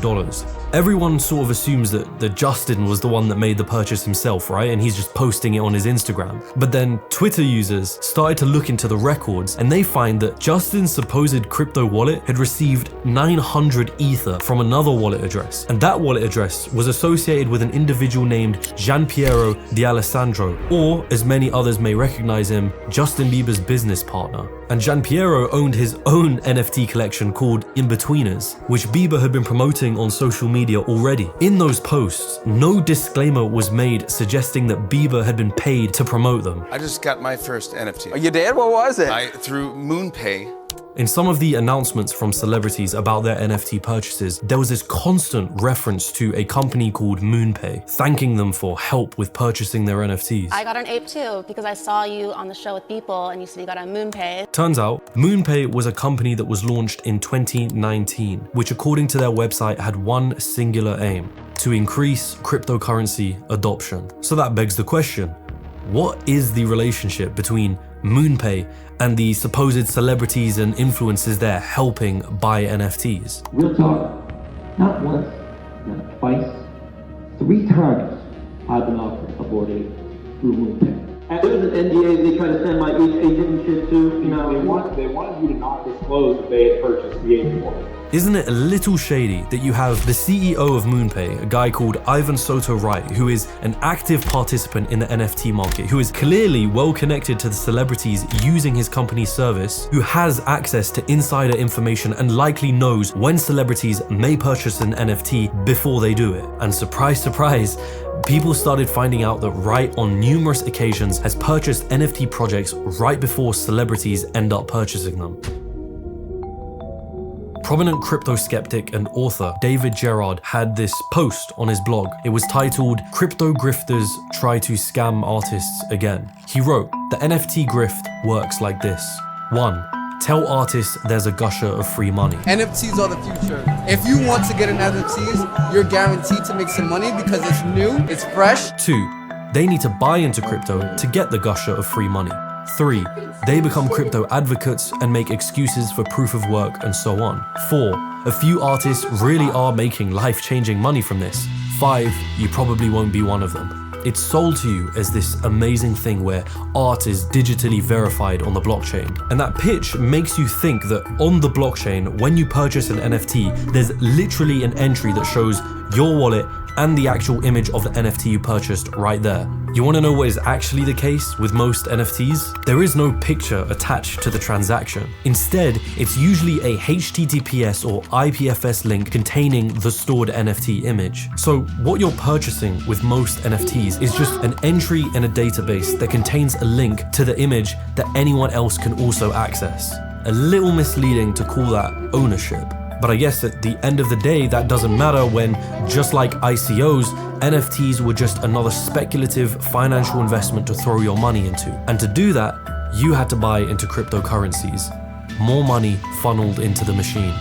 Everyone sort of assumes that Justin was the one that made the purchase himself, right? And he's just posting it on his Instagram. But then Twitter users started to look into the records and they find that Justin's supposed crypto wallet had received 900 Ether from another wallet address. And that wallet address was associated with an individual named Gianpiero D'Alessandro, or as many others may recognize him, Justin Bieber's business partner. And Gianpiero owned his own NFT collection called In-Betweeners, which Bieber had been promoting on social media already. In those posts, no disclaimer was made suggesting that Bieber had been paid to promote them. I just got my first NFT. Oh, you did? What was it? Through MoonPay. In some of the announcements from celebrities about their NFT purchases, there was this constant reference to a company called MoonPay, thanking them for help with purchasing their NFTs. I got an ape too, because I saw you on the show with people and you said you got a MoonPay. Turns out, MoonPay was a company that was launched in 2019, which according to their website had one singular aim: to increase cryptocurrency adoption. So that begs the question, what is the relationship between MoonPay and the supposed celebrities and influencers there helping buy NFTs? Real talk, not once, not twice, 3 times I've been offered a board ape through MoonPay. And there's an NDA they try to send my agent and shit too. You know, they wanted you to not disclose that they had purchased the ape board. Isn't it a little shady that you have the CEO of MoonPay, a guy called Ivan Soto Wright, who is an active participant in the NFT market, who is clearly well connected to the celebrities using his company's service, who has access to insider information and likely knows when celebrities may purchase an NFT before they do it. And surprise, surprise, people started finding out that Wright on numerous occasions has purchased NFT projects right before celebrities end up purchasing them. Prominent crypto skeptic and author David Gerard had this post on his blog. It was titled, "Crypto Grifters Try to Scam Artists Again." He wrote, "The NFT grift works like this. 1. Tell artists there's a gusher of free money. NFTs are the future. If you want to get an NFTs, you're guaranteed to make some money because it's new, it's fresh. 2. They need to buy into crypto to get the gusher of free money. 3. They become crypto advocates and make excuses for proof of work and so on. 4. A few artists really are making life-changing money from this. 5. You probably won't be one of them. It's sold to you as this amazing thing where art is digitally verified on the blockchain. And that pitch makes you think that on the blockchain, when you purchase an NFT, there's literally an entry that shows your wallet and the actual image of the NFT you purchased right there. You want to know what is actually the case with most NFTs? There is no picture attached to the transaction. Instead, it's usually a HTTPS or IPFS link containing the stored NFT image. So what you're purchasing with most NFTs is just an entry in a database that contains a link to the image that anyone else can also access. A little misleading to call that ownership. But I guess at the end of the day, that doesn't matter when, just like ICOs, NFTs were just another speculative financial investment to throw your money into. And to do that, you had to buy into cryptocurrencies. More money funneled into the machine.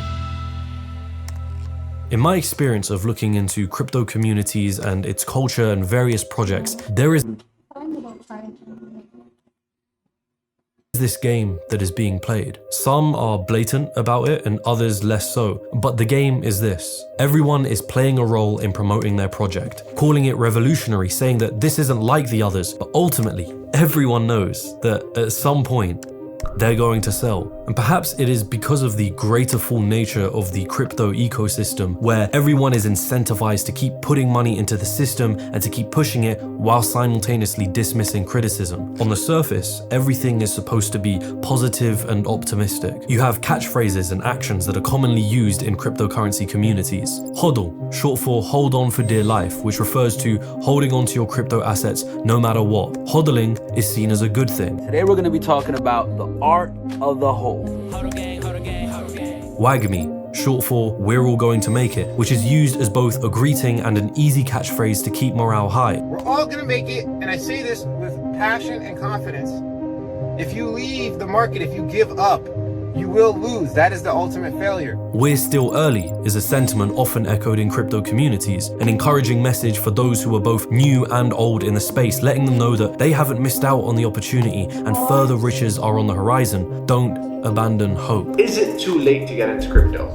In my experience of looking into crypto communities and its culture and various projects, there is this game that is being played. Some are blatant about it and others less so, but the game is this. Everyone is playing a role in promoting their project, calling it revolutionary, saying that this isn't like the others, but ultimately, everyone knows that at some point, they're going to sell. And perhaps it is because of the greater full nature of the crypto ecosystem, where everyone is incentivized to keep putting money into the system and to keep pushing it while simultaneously dismissing criticism. On the surface, everything is supposed to be positive and optimistic. You have catchphrases and actions that are commonly used in cryptocurrency communities. HODL, short for hold on for dear life, which refers to holding on to your crypto assets no matter what. HODLing is seen as a good thing. Today we're going to be talking about the art of the hold. WAGMI, short for we're all going to make it, which is used as both a greeting and an easy catchphrase to keep morale high. We're all gonna make it, and I say this with passion and confidence. If you leave the market, if you give up, you will lose. That is the ultimate failure. We're still early is a sentiment often echoed in crypto communities, an encouraging message for those who are both new and old in the space, letting them know that they haven't missed out on the opportunity and further riches are on the horizon. Don't abandon hope. Is it too late to get into crypto?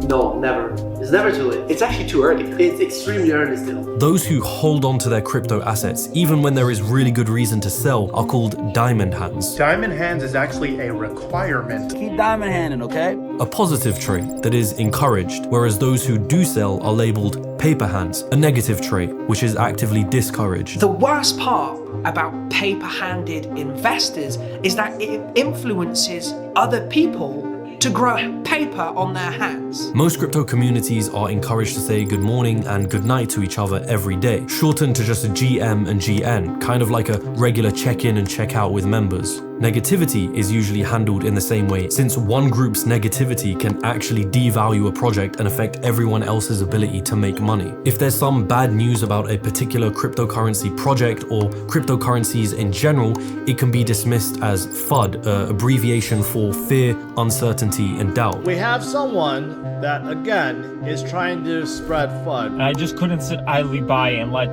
No, never. It's never too late. It's actually too early. It's extremely early still. Those who hold on to their crypto assets, even when there is really good reason to sell, are called diamond hands. Diamond hands is actually a requirement. Keep diamond handing, okay? A positive trait that is encouraged, whereas those who do sell are labeled paper hands, a negative trait, which is actively discouraged. The worst part about paper-handed investors is that it influences other people to grow paper on their hands. Most crypto communities are encouraged to say good morning and good night to each other every day, shortened to just a GM and GN, kind of like a regular check-in and check-out with members. Negativity is usually handled in the same way, since one group's negativity can actually devalue a project and affect everyone else's ability to make money. If there's some bad news about a particular cryptocurrency project or cryptocurrencies in general, it can be dismissed as FUD, abbreviation for fear, uncertainty, and doubt. We have someone that, again, is trying to spread FUD. I just couldn't sit idly by and let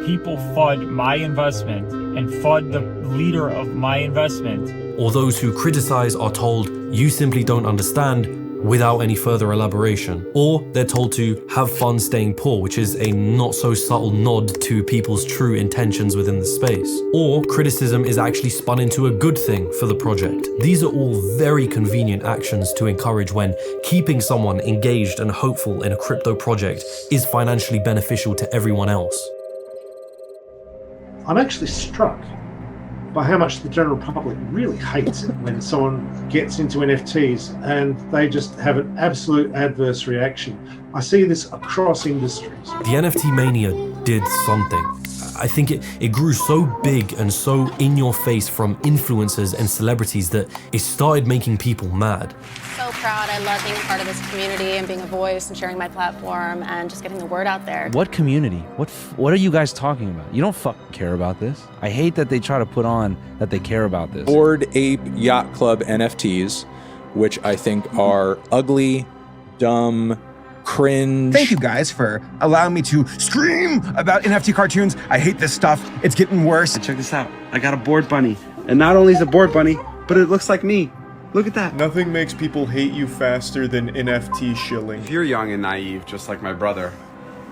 people FUD my investment and FUD the leader of my investment. Or those who criticize are told, you simply don't understand, without any further elaboration. Or they're told to have fun staying poor, which is a not so subtle nod to people's true intentions within the space. Or criticism is actually spun into a good thing for the project. These are all very convenient actions to encourage when keeping someone engaged and hopeful in a crypto project is financially beneficial to everyone else. I'm actually struck by how much the general public really hates it when someone gets into NFTs and they just have an absolute adverse reaction. I see this across industries. The NFT mania did something. I think it grew so big and so in your face from influencers and celebrities that it started making people mad. So proud. I love being a part of this community and being a voice and sharing my platform and just getting the word out there. What community? What are you guys talking about? You don't fucking care about this. I hate that they try to put on that they care about this. Bored Ape Yacht Club NFTs, which I think are ugly, dumb, cringe. Thank you guys for allowing me to scream about NFT cartoons. I hate this stuff. It's getting worse. Check this out. I got a board bunny. And not only is it a board bunny, but it looks like me. Look at that. Nothing makes people hate you faster than NFT shilling. If you're young and naive, just like my brother,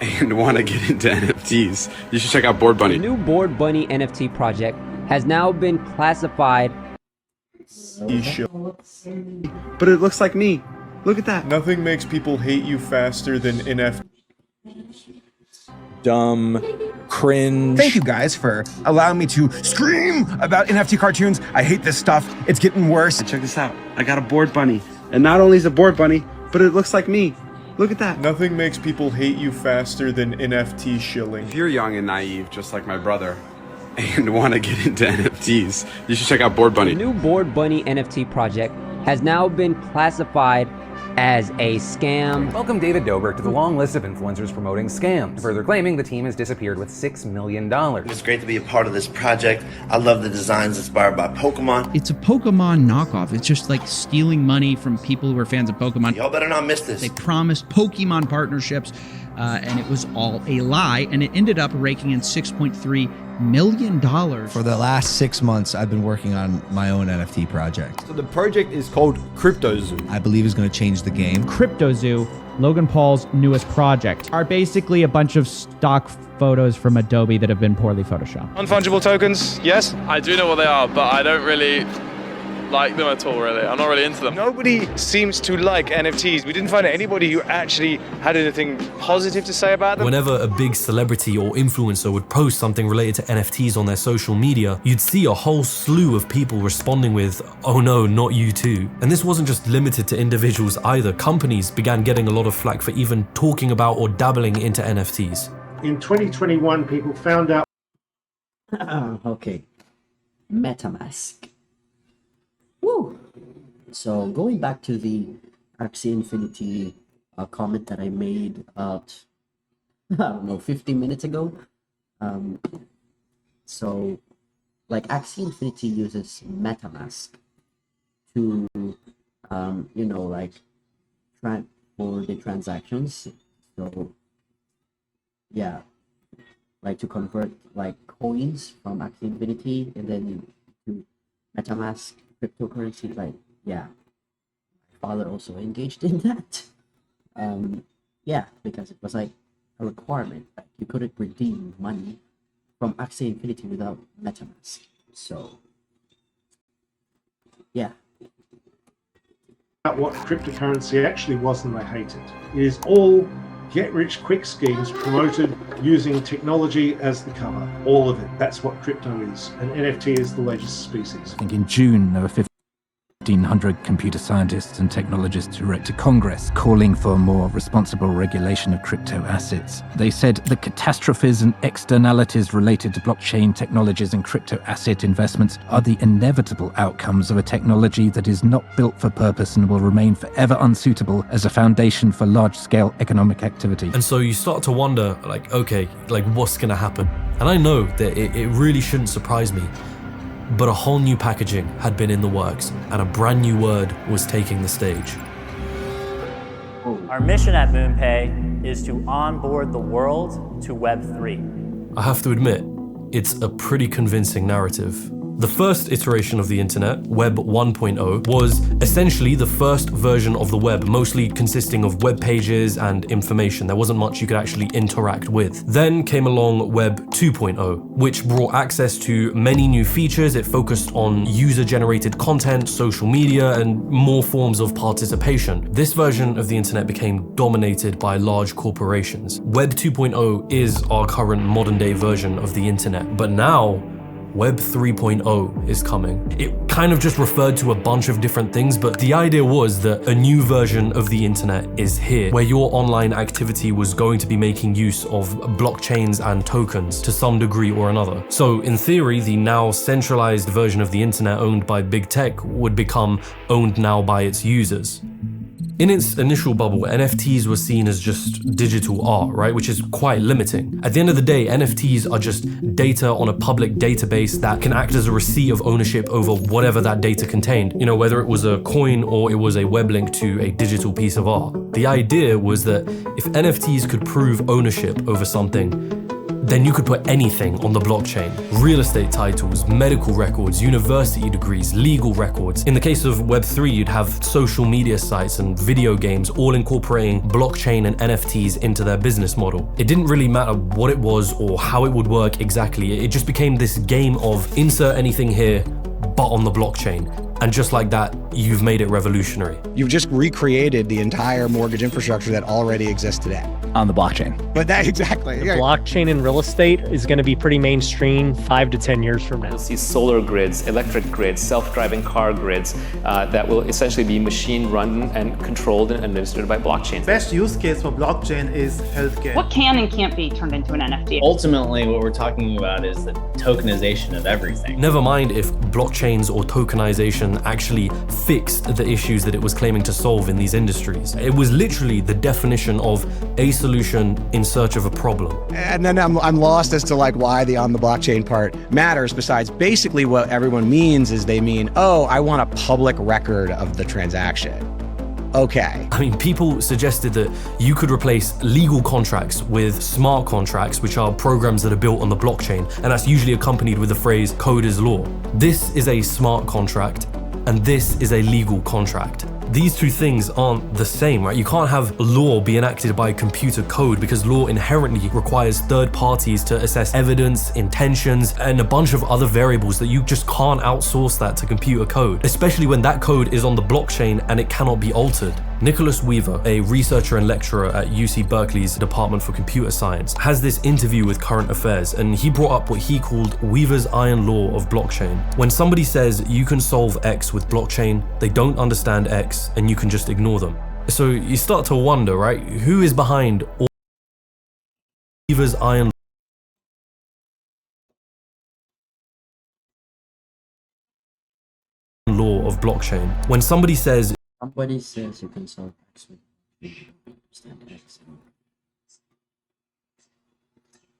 and want to get into NFTs, you should check out Board Bunny. The new Board Bunny NFT project has now been classified. But it looks like me. Look at that. Nothing makes people hate you faster than NFT. dumb, cringe. Thank you guys for allowing me to scream about NFT cartoons. I hate this stuff. It's getting worse. Check this out. I got a board bunny. And not only is it board bunny, but it looks like me. Look at that. Nothing makes people hate you faster than NFT shilling. If you're young and naive, just like my brother, and want to get into NFTs, you should check out Board Bunny. The new Board Bunny NFT project has now been classified as a scam. Welcome David Dobrik to the long list of influencers promoting scams, further claiming the team has disappeared with $6 million. It's great to be a part of this project. I love the designs inspired by Pokemon. It's a Pokemon knockoff. It's just like stealing money from people who are fans of Pokemon. Y'all better not miss this. They promised Pokemon partnerships, and it was all a lie, and it ended up raking in $6.3 million. For the last 6 months, I've been working on my own NFT project. So the project is called CryptoZoo. I believe it's going to change the game. CryptoZoo, Logan Paul's newest project, are basically a bunch of stock photos from Adobe that have been poorly photoshopped. Non-fungible tokens, yes? I do know what they are, but I don't really like them at all, really. I'm not really into them. Nobody seems to like NFTs. We didn't find anybody who actually had anything positive to say about them. Whenever a big celebrity or influencer would post something related to NFTs on their social media, you'd see a whole slew of people responding with, "Oh no, not you too." And this wasn't just limited to individuals either. Companies began getting a lot of flack for even talking about or dabbling into NFTs. In 2021, people found out. Okay. MetaMask. Woo! So going back to the Axie Infinity comment that I made about, I don't know, 15 minutes ago. So like Axie Infinity uses MetaMask to, you know, like for the transactions. So yeah, like to convert like coins from Axie Infinity and then to MetaMask cryptocurrency. Like, yeah, my father also engaged in that. Yeah, because it was like a requirement. Like you couldn't redeem money from Axie Infinity without MetaMask. So yeah. About what cryptocurrency actually was and they hate it. It is all get-rich-quick schemes promoted using technology as the cover. All of it. That's what crypto is. And NFT is the latest species. I think in June there were 1,500 computer scientists and technologists who wrote to Congress calling for more responsible regulation of crypto assets. They said the catastrophes and externalities related to blockchain technologies and crypto asset investments are the inevitable outcomes of a technology that is not built for purpose and will remain forever unsuitable as a foundation for large-scale economic activity. And so you start to wonder, like, okay, like what's gonna happen? And I know that it really shouldn't surprise me, but a whole new packaging had been in the works, and a brand new word was taking the stage. Our mission at MoonPay is to onboard the world to Web3. I have to admit, it's a pretty convincing narrative. The first iteration of the internet, Web 1.0, was essentially the first version of the web, mostly consisting of web pages and information. There wasn't much you could actually interact with. Then came along Web 2.0, which brought access to many new features. It focused on user-generated content, social media, and more forms of participation. This version of the internet became dominated by large corporations. Web 2.0 is our current modern-day version of the internet, but now Web 3.0 is coming. It kind of just referred to a bunch of different things, but the idea was that a new version of the internet is here, where your online activity was going to be making use of blockchains and tokens to some degree or another. So in theory, the now centralized version of the internet owned by big tech would become owned now by its users. In its initial bubble, NFTs were seen as just digital art, right? Which is quite limiting. At the end of the day, NFTs are just data on a public database that can act as a receipt of ownership over whatever that data contained. You know, whether it was a coin or it was a web link to a digital piece of art. The idea was that if NFTs could prove ownership over something, then you could put anything on the blockchain. Real estate titles, medical records, university degrees, legal records. In the case of Web3, you'd have social media sites and video games all incorporating blockchain and NFTs into their business model. It didn't really matter what it was or how it would work exactly. It just became this game of insert anything here, but on the blockchain. And just like that, you've made it revolutionary. You've just recreated the entire mortgage infrastructure that already exists today. on the blockchain. But that exactly. The blockchain in real estate is going to be pretty mainstream 5 to 10 years from now. You'll see solar grids, electric grids, self-driving car grids that will essentially be machine run and controlled and administered by blockchain. Best use case for blockchain is healthcare. What can and can't be turned into an NFT? Ultimately, what we're talking about is the tokenization of everything. Never mind if blockchains or tokenization actually fixed the issues that it was claiming to solve in these industries. It was literally the definition of a solution in search of a problem. And then I'm lost as to like why the on the blockchain part matters, besides basically what everyone means is they mean, oh, I want a public record of the transaction. Okay. I mean, people suggested that you could replace legal contracts with smart contracts, which are programs that are built on the blockchain, and that's usually accompanied with the phrase code is law. This is a smart contract, and this is a legal contract. These two things aren't the same, right? You can't have law be enacted by computer code because law inherently requires third parties to assess evidence, intentions, and a bunch of other variables that you just can't outsource that to computer code, especially when that code is on the blockchain and it cannot be altered. Nicholas Weaver, a researcher and lecturer at UC Berkeley's Department for Computer Science, has this interview with Current Affairs, and he brought up what he called Weaver's iron law of blockchain. When somebody says you can solve X with blockchain, they don't understand X, and you can just ignore them. So you start to wonder, right? Who is behind all Weaver's iron law of blockchain? When somebody says you can solve X with understand X.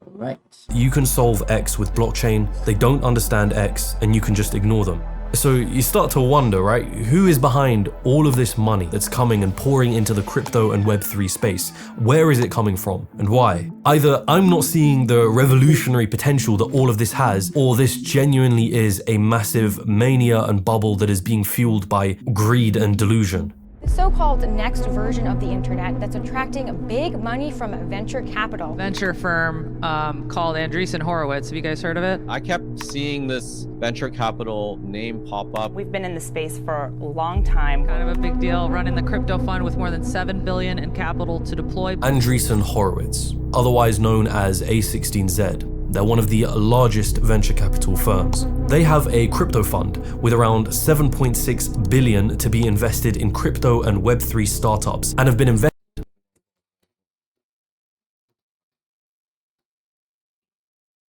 Right. You can solve X with blockchain, they don't understand X, and you can just ignore them. So you start to wonder, right? Who is behind all of this money that's coming and pouring into the crypto and Web3 space? Where is it coming from and why? Either I'm not seeing the revolutionary potential that all of this has, or this genuinely is a massive mania and bubble that is being fueled by greed and delusion. The so-called next version of the internet that's attracting big money from venture capital. Venture firm called Andreessen Horowitz. Have you guys heard of it? I kept seeing this venture capital name pop up. We've been in the space for a long time. Kind of a big deal, running the crypto fund with more than $7 billion in capital to deploy. Andreessen Horowitz, otherwise known as A16Z. They're one of the largest venture capital firms. They have a crypto fund with around $7.6 billion to be invested in crypto and Web3 startups, and have been invested.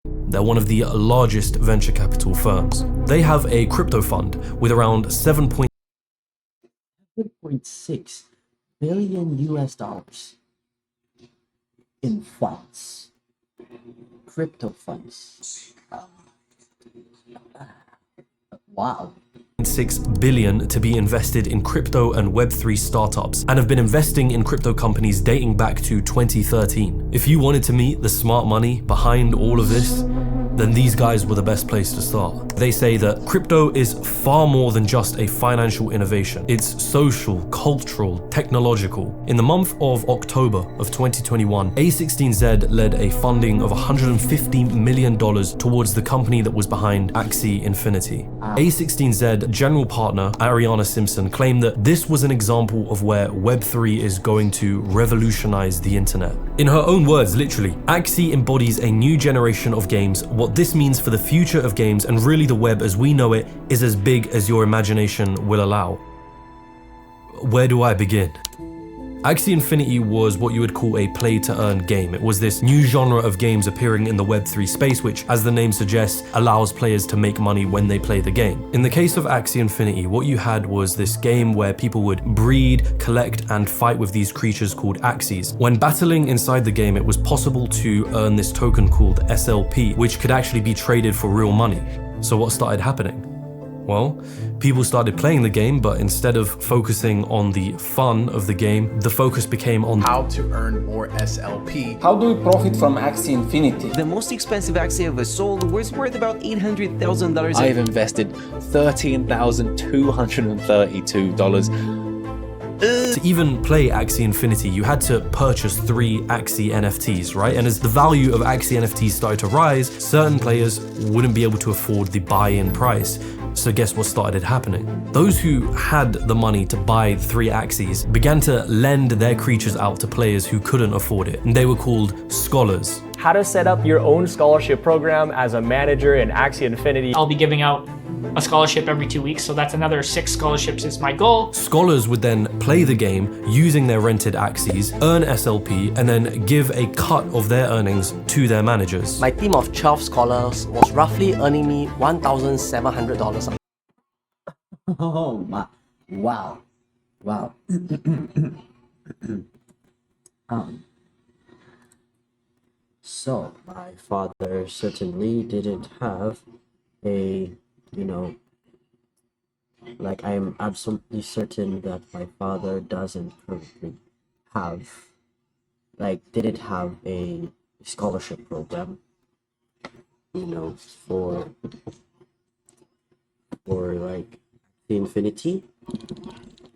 They're one of the largest venture capital firms. They have a crypto fund with around $7.6 billion US in funds. Crypto funds. Wow. $6 billion to be invested in crypto and Web3 startups, and have been investing in crypto companies dating back to 2013. If you wanted to meet the smart money behind all of this, then these guys were the best place to start. They say that crypto is far more than just a financial innovation. It's social, cultural, technological. In the month of October of 2021, A16Z led a funding of $150 million towards the company that was behind Axie Infinity. A16Z general partner Ariana Simpson claimed that this was an example of where Web3 is going to revolutionize the internet. In her own words, literally, Axie embodies a new generation of games. What this means for the future of games and really the web as we know it is as big as your imagination will allow. Where do I begin? Axie Infinity was what you would call a play-to-earn game. It was this new genre of games appearing in the Web3 space, which, as the name suggests, allows players to make money when they play the game. In the case of Axie Infinity, what you had was this game where people would breed, collect, and fight with these creatures called Axies. When battling inside the game, it was possible to earn this token called SLP, which could actually be traded for real money. So what started happening? Well, people started playing the game, but instead of focusing on the fun of the game, the focus became on how to earn more SLP. How do we profit from Axie Infinity? The most expensive Axie ever sold was worth about $800,000. I've invested $13,232. To even play Axie Infinity, you had to purchase 3 Axie NFTs, right? And as the value of Axie NFTs started to rise, certain players wouldn't be able to afford the buy-in price, So guess what started happening? Those who had the money to buy 3 axes began to lend their creatures out to players who couldn't afford it. And they were called scholars. How to set up your own scholarship program as a manager in Axie Infinity. I'll be giving out a scholarship every 2 weeks, so that's another 6 scholarships is my goal. Scholars would then play the game using their rented axes, earn SLP, and then give a cut of their earnings to their managers. My team of 12 scholars was roughly earning me $1,700. Oh my, wow, wow. So my father certainly didn't have a, you know, like I'm absolutely certain that my father doesn't currently have, like didn't have a scholarship program, you know, for like the Infinity.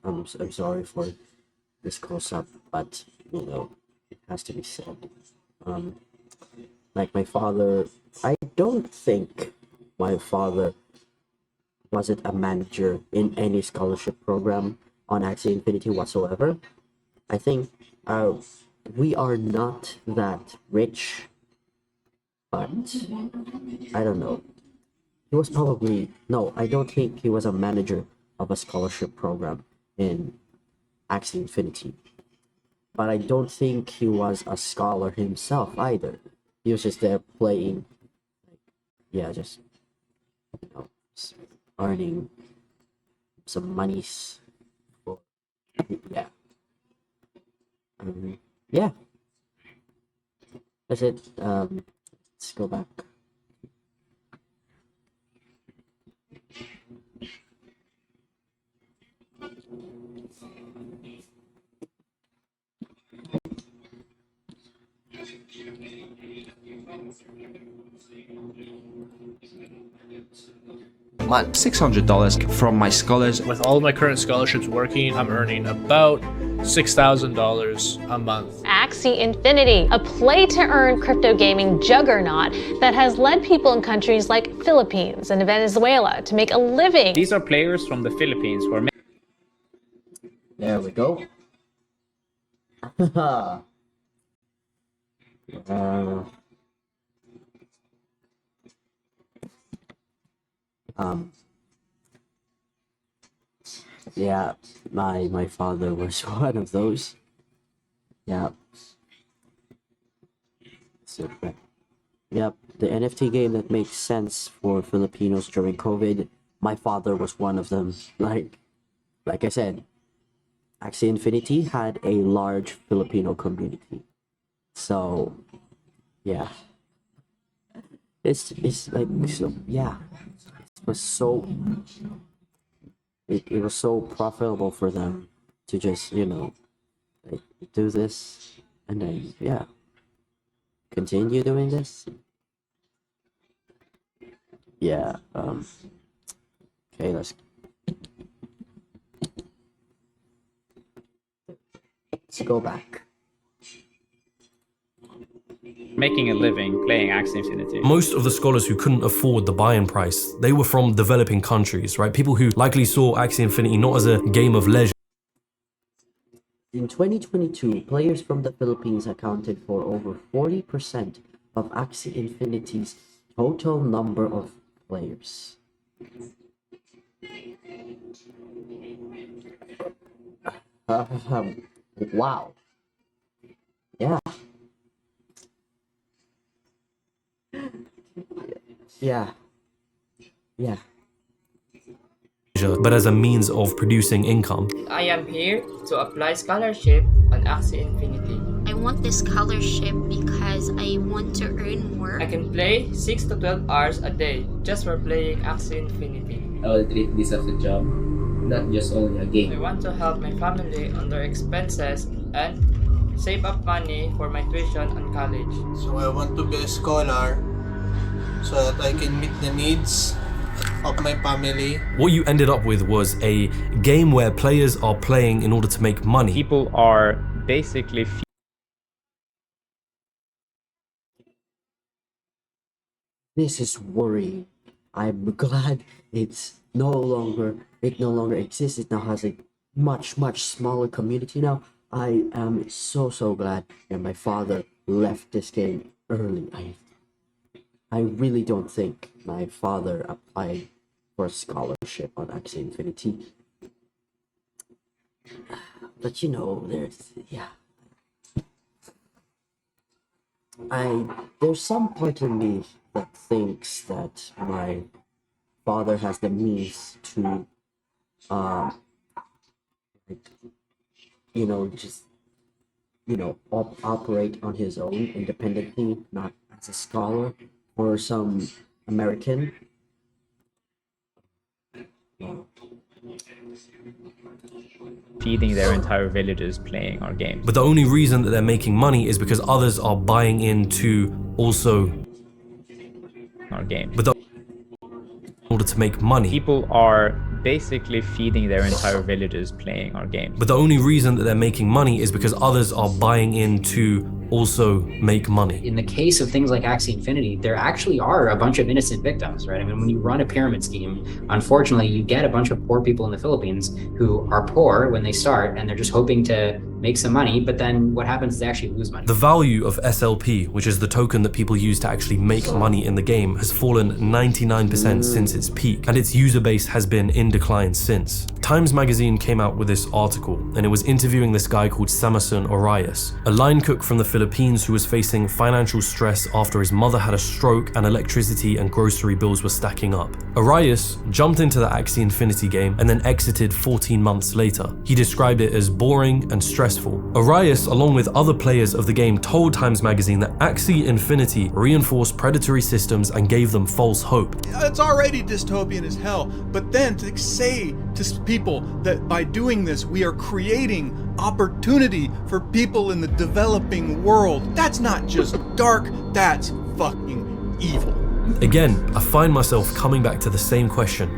I'm sorry for this close up, but you know, it has to be said. Like my father, I don't think my father wasn't a manager in any scholarship program on Axie Infinity whatsoever. I think we are not that rich, but I don't know. He was probably, no, I don't think he was a manager of a scholarship program in Axie Infinity. But I don't think he was a scholar himself either. He was just there playing, yeah, just, you know, just earning some monies. For, yeah. Yeah. That's it. Let's go back. $600 from my scholars. With all of my current scholarships working, I'm earning about $6,000 a month. Axie Infinity, a play-to-earn crypto gaming juggernaut that has led people in countries like Philippines and Venezuela to make a living. These are players from the Philippines who are There we go. Yeah, my father was one of those. Yeah. So, yep, the NFT game that makes sense for Filipinos during COVID. My father was one of them. Like I said, Axie Infinity had a large Filipino community. So, yeah. It's like, so, yeah. It was so, it was so profitable for them to just, you know, like, do this and then, yeah, continue doing this. Yeah, okay, let's go back. making a living playing Axie Infinity. Most of the scholars who couldn't afford the buy-in price, they were from developing countries, right? People who likely saw Axie Infinity not as a game of leisure. In 2022, players from the Philippines accounted for over 40% of Axie Infinity's total number of players. Wow. Yeah. Yeah. Yeah. But as a means of producing income. I am here to apply scholarship on Axie Infinity. I want this scholarship because I want to earn more. I can play 6 to 12 hours a day just for playing Axie Infinity. I will treat this as a job, not just only a game. I want to help my family on their expenses and save up money for my tuition on college. So I want to be a scholar so that I can meet the needs of my family. What you ended up with was a game where players are playing in order to make money. People are basically This is worrying. I'm glad it's, no longer exists. It now has a much smaller community now. I am so glad that my father left this game early. I really don't think my father applied for a scholarship on Axie Infinity. But you know, there's some part of me that thinks that my father has the means to operate on his own independently, not as a scholar or some American. Feeding their entire villages playing our game. But the only reason that they're making money is because others are buying into also our game. But in order to make money, people are basically feeding their entire villages playing our game. But the only reason that they're making money is because others are buying in to also make money. In the case of things like Axie Infinity, there actually are a bunch of innocent victims, right? I mean, when you run a pyramid scheme, unfortunately, you get a bunch of poor people in the Philippines who are poor when they start, and they're just hoping to make some money, but then what happens is they actually lose money. The value of SLP, which is the token that people use to actually make money in the game, has fallen 99% since its peak, and its user base has been in decline since. Times Magazine came out with this article, and it was interviewing this guy called Samasun Orias, a line cook from the Philippines who was facing financial stress after his mother had a stroke and electricity and grocery bills were stacking up. Orias jumped into the Axie Infinity game and then exited 14 months later. He described it as boring and stressful. Orias, along with other players of the game, told Times Magazine that Axie Infinity reinforced predatory systems and gave them false hope. It's already dystopian as hell, but then to say to people that by doing this we are creating opportunity for people in the developing world, that's not just dark, that's fucking evil. Again, I find myself coming back to the same question.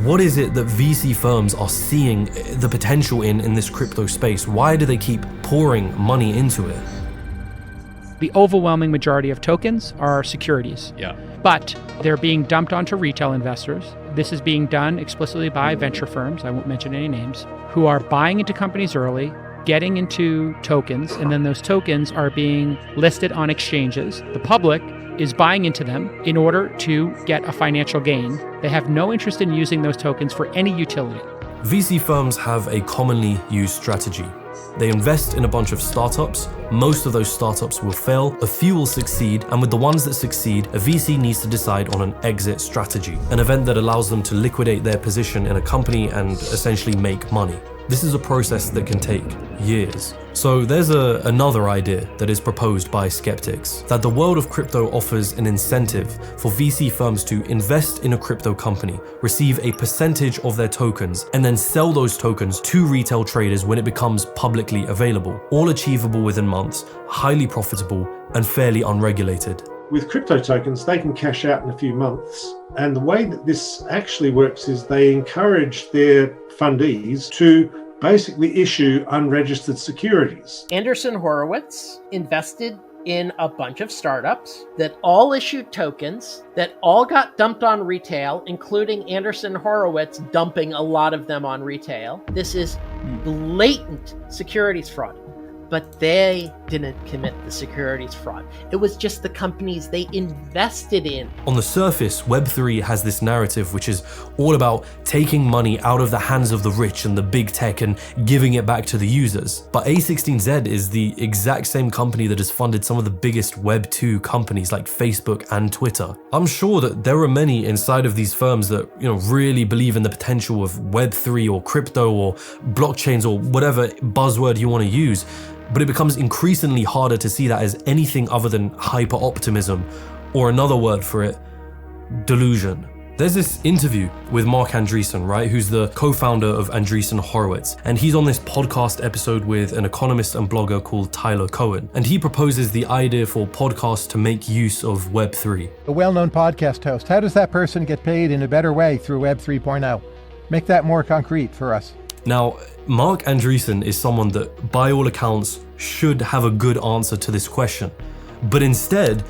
What is it that VC firms are seeing the potential in this crypto space? Why do they keep pouring money into it? The overwhelming majority of tokens are securities. Yeah. But they're being dumped onto retail investors. This is being done explicitly by venture firms, I won't mention any names, who are buying into companies early, getting into tokens, and then those tokens are being listed on exchanges. The public is buying into them in order to get a financial gain. They have no interest in using those tokens for any utility. VC firms have a commonly used strategy. They invest in a bunch of startups. Most of those startups will fail, a few will succeed, and with the ones that succeed, a VC needs to decide on an exit strategy, an event that allows them to liquidate their position in a company and essentially make money. This is a process that can take years. So there's another idea that is proposed by skeptics, that the world of crypto offers an incentive for VC firms to invest in a crypto company, receive a percentage of their tokens, and then sell those tokens to retail traders when it becomes publicly available, all achievable within months, highly profitable, and fairly unregulated. With crypto tokens, they can cash out in a few months. And the way that this actually works is they encourage their fundees to basically issue unregistered securities. Andreessen Horowitz invested in a bunch of startups that all issued tokens that all got dumped on retail, including Andreessen Horowitz dumping a lot of them on retail. This is blatant securities fraud. But they didn't commit the securities fraud. It was just the companies they invested in. On the surface, Web3 has this narrative which is all about taking money out of the hands of the rich and the big tech and giving it back to the users. But A16Z is the exact same company that has funded some of the biggest Web2 companies like Facebook and Twitter. I'm sure that there are many inside of these firms that, really believe in the potential of Web3 or crypto or blockchains or whatever buzzword you want to use. But it becomes increasingly harder to see that as anything other than hyper-optimism, or another word for it, delusion. There's this interview with Mark Andreessen, right, who's the co-founder of Andreessen Horowitz, and he's on this podcast episode with an economist and blogger called Tyler Cohen, and he proposes the idea for podcasts to make use of Web3. A well-known podcast host, how does that person get paid in a better way through Web 3.0? Make that more concrete for us. Now, Mark Andreessen is someone that, by all accounts, should have a good answer to this question. But instead,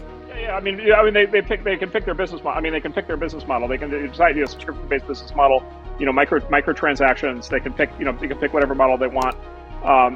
I mean, they can pick their business model. I mean, they can pick their business model. They can decide a subscription-based business model. Microtransactions. They can pick, they can pick whatever model they want.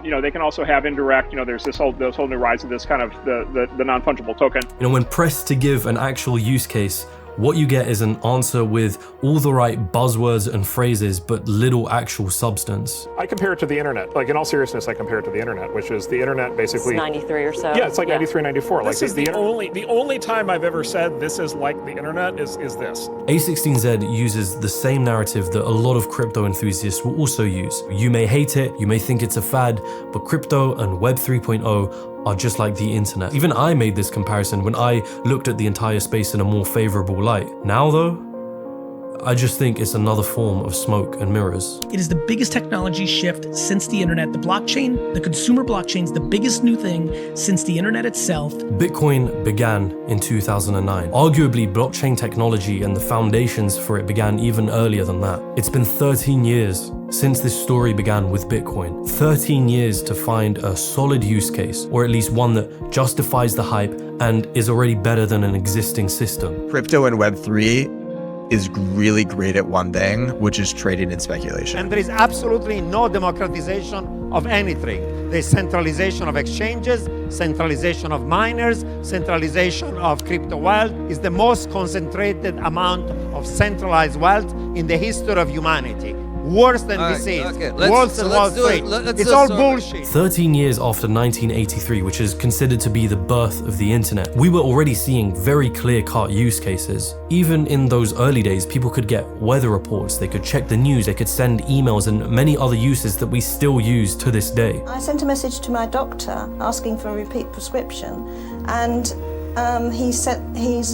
They can also have indirect. There's this whole new rise of this kind of the non-fungible token. When pressed to give an actual use case, what you get is an answer with all the right buzzwords and phrases, but little actual substance. I compare it to the internet. Like, in all seriousness, I compare it to the internet, which is the internet basically. It's 93 or so. Yeah, it's like 93, 94. This is the only time I've ever said this is like the internet is this. A16Z uses the same narrative that a lot of crypto enthusiasts will also use. You may hate it, you may think it's a fad, but crypto and Web 3.0 are just like the internet. Even I made this comparison when I looked at the entire space in a more favorable light. Now though, I just think it's another form of smoke and mirrors. It is the biggest technology shift since the internet. The blockchain, the consumer blockchain, is the biggest new thing since the internet itself. Bitcoin began in 2009. Arguably, blockchain technology and the foundations for it began even earlier than that. It's been 13 years since this story began with Bitcoin. 13 years to find a solid use case, or at least one that justifies the hype and is already better than an existing system. Crypto and Web3 is really great at one thing, which is trading and speculation. And there is absolutely no democratization of anything. There's centralization of exchanges, centralization of miners, centralization of crypto wealth. Is the most concentrated amount of centralized wealth in the history of humanity. Worse than disease, worse than Wall Street. It's all bullshit. 13 years after 1983, which is considered to be the birth of the internet, we were already seeing very clear-cut use cases. Even in those early days, people could get weather reports, they could check the news, they could send emails, and many other uses that we still use to this day. I sent a message to my doctor asking for a repeat prescription, and he's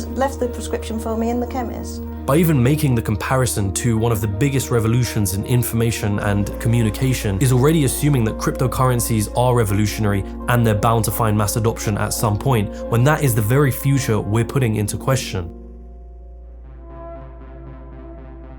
left the prescription for me in the chemist. By even making the comparison to one of the biggest revolutions in information and communication is already assuming that cryptocurrencies are revolutionary and they're bound to find mass adoption at some point, when that is the very future we're putting into question.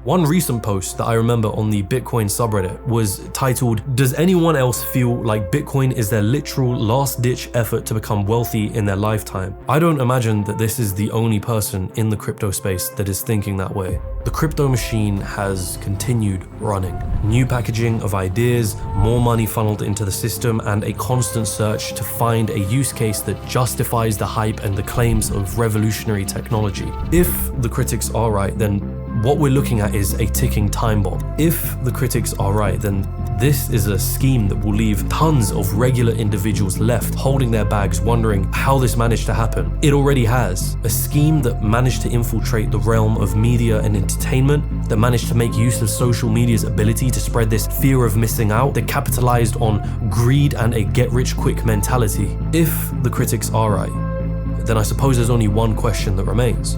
One recent post that I remember on the Bitcoin subreddit was titled, "Does anyone else feel like Bitcoin is their literal last-ditch effort to become wealthy in their lifetime?" I don't imagine that this is the only person in the crypto space that is thinking that way. The crypto machine has continued running. New packaging of ideas, more money funneled into the system, and a constant search to find a use case that justifies the hype and the claims of revolutionary technology. If the critics are right, then what we're looking at is a ticking time bomb. If the critics are right, then this is a scheme that will leave tons of regular individuals left holding their bags, wondering how this managed to happen. It already has. A scheme that managed to infiltrate the realm of media and entertainment, that managed to make use of social media's ability to spread this fear of missing out, that capitalized on greed and a get-rich-quick mentality. If the critics are right, then I suppose there's only one question that remains.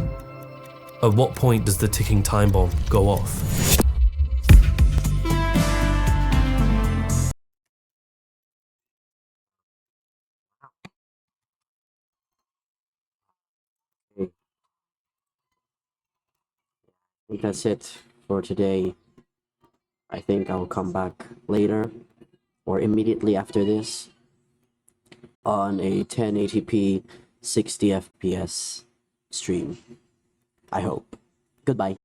At what point does the ticking time bomb go off? I think that's it for today. I think I'll come back later or immediately after this on a 1080p 60 FPS stream. I hope. Goodbye.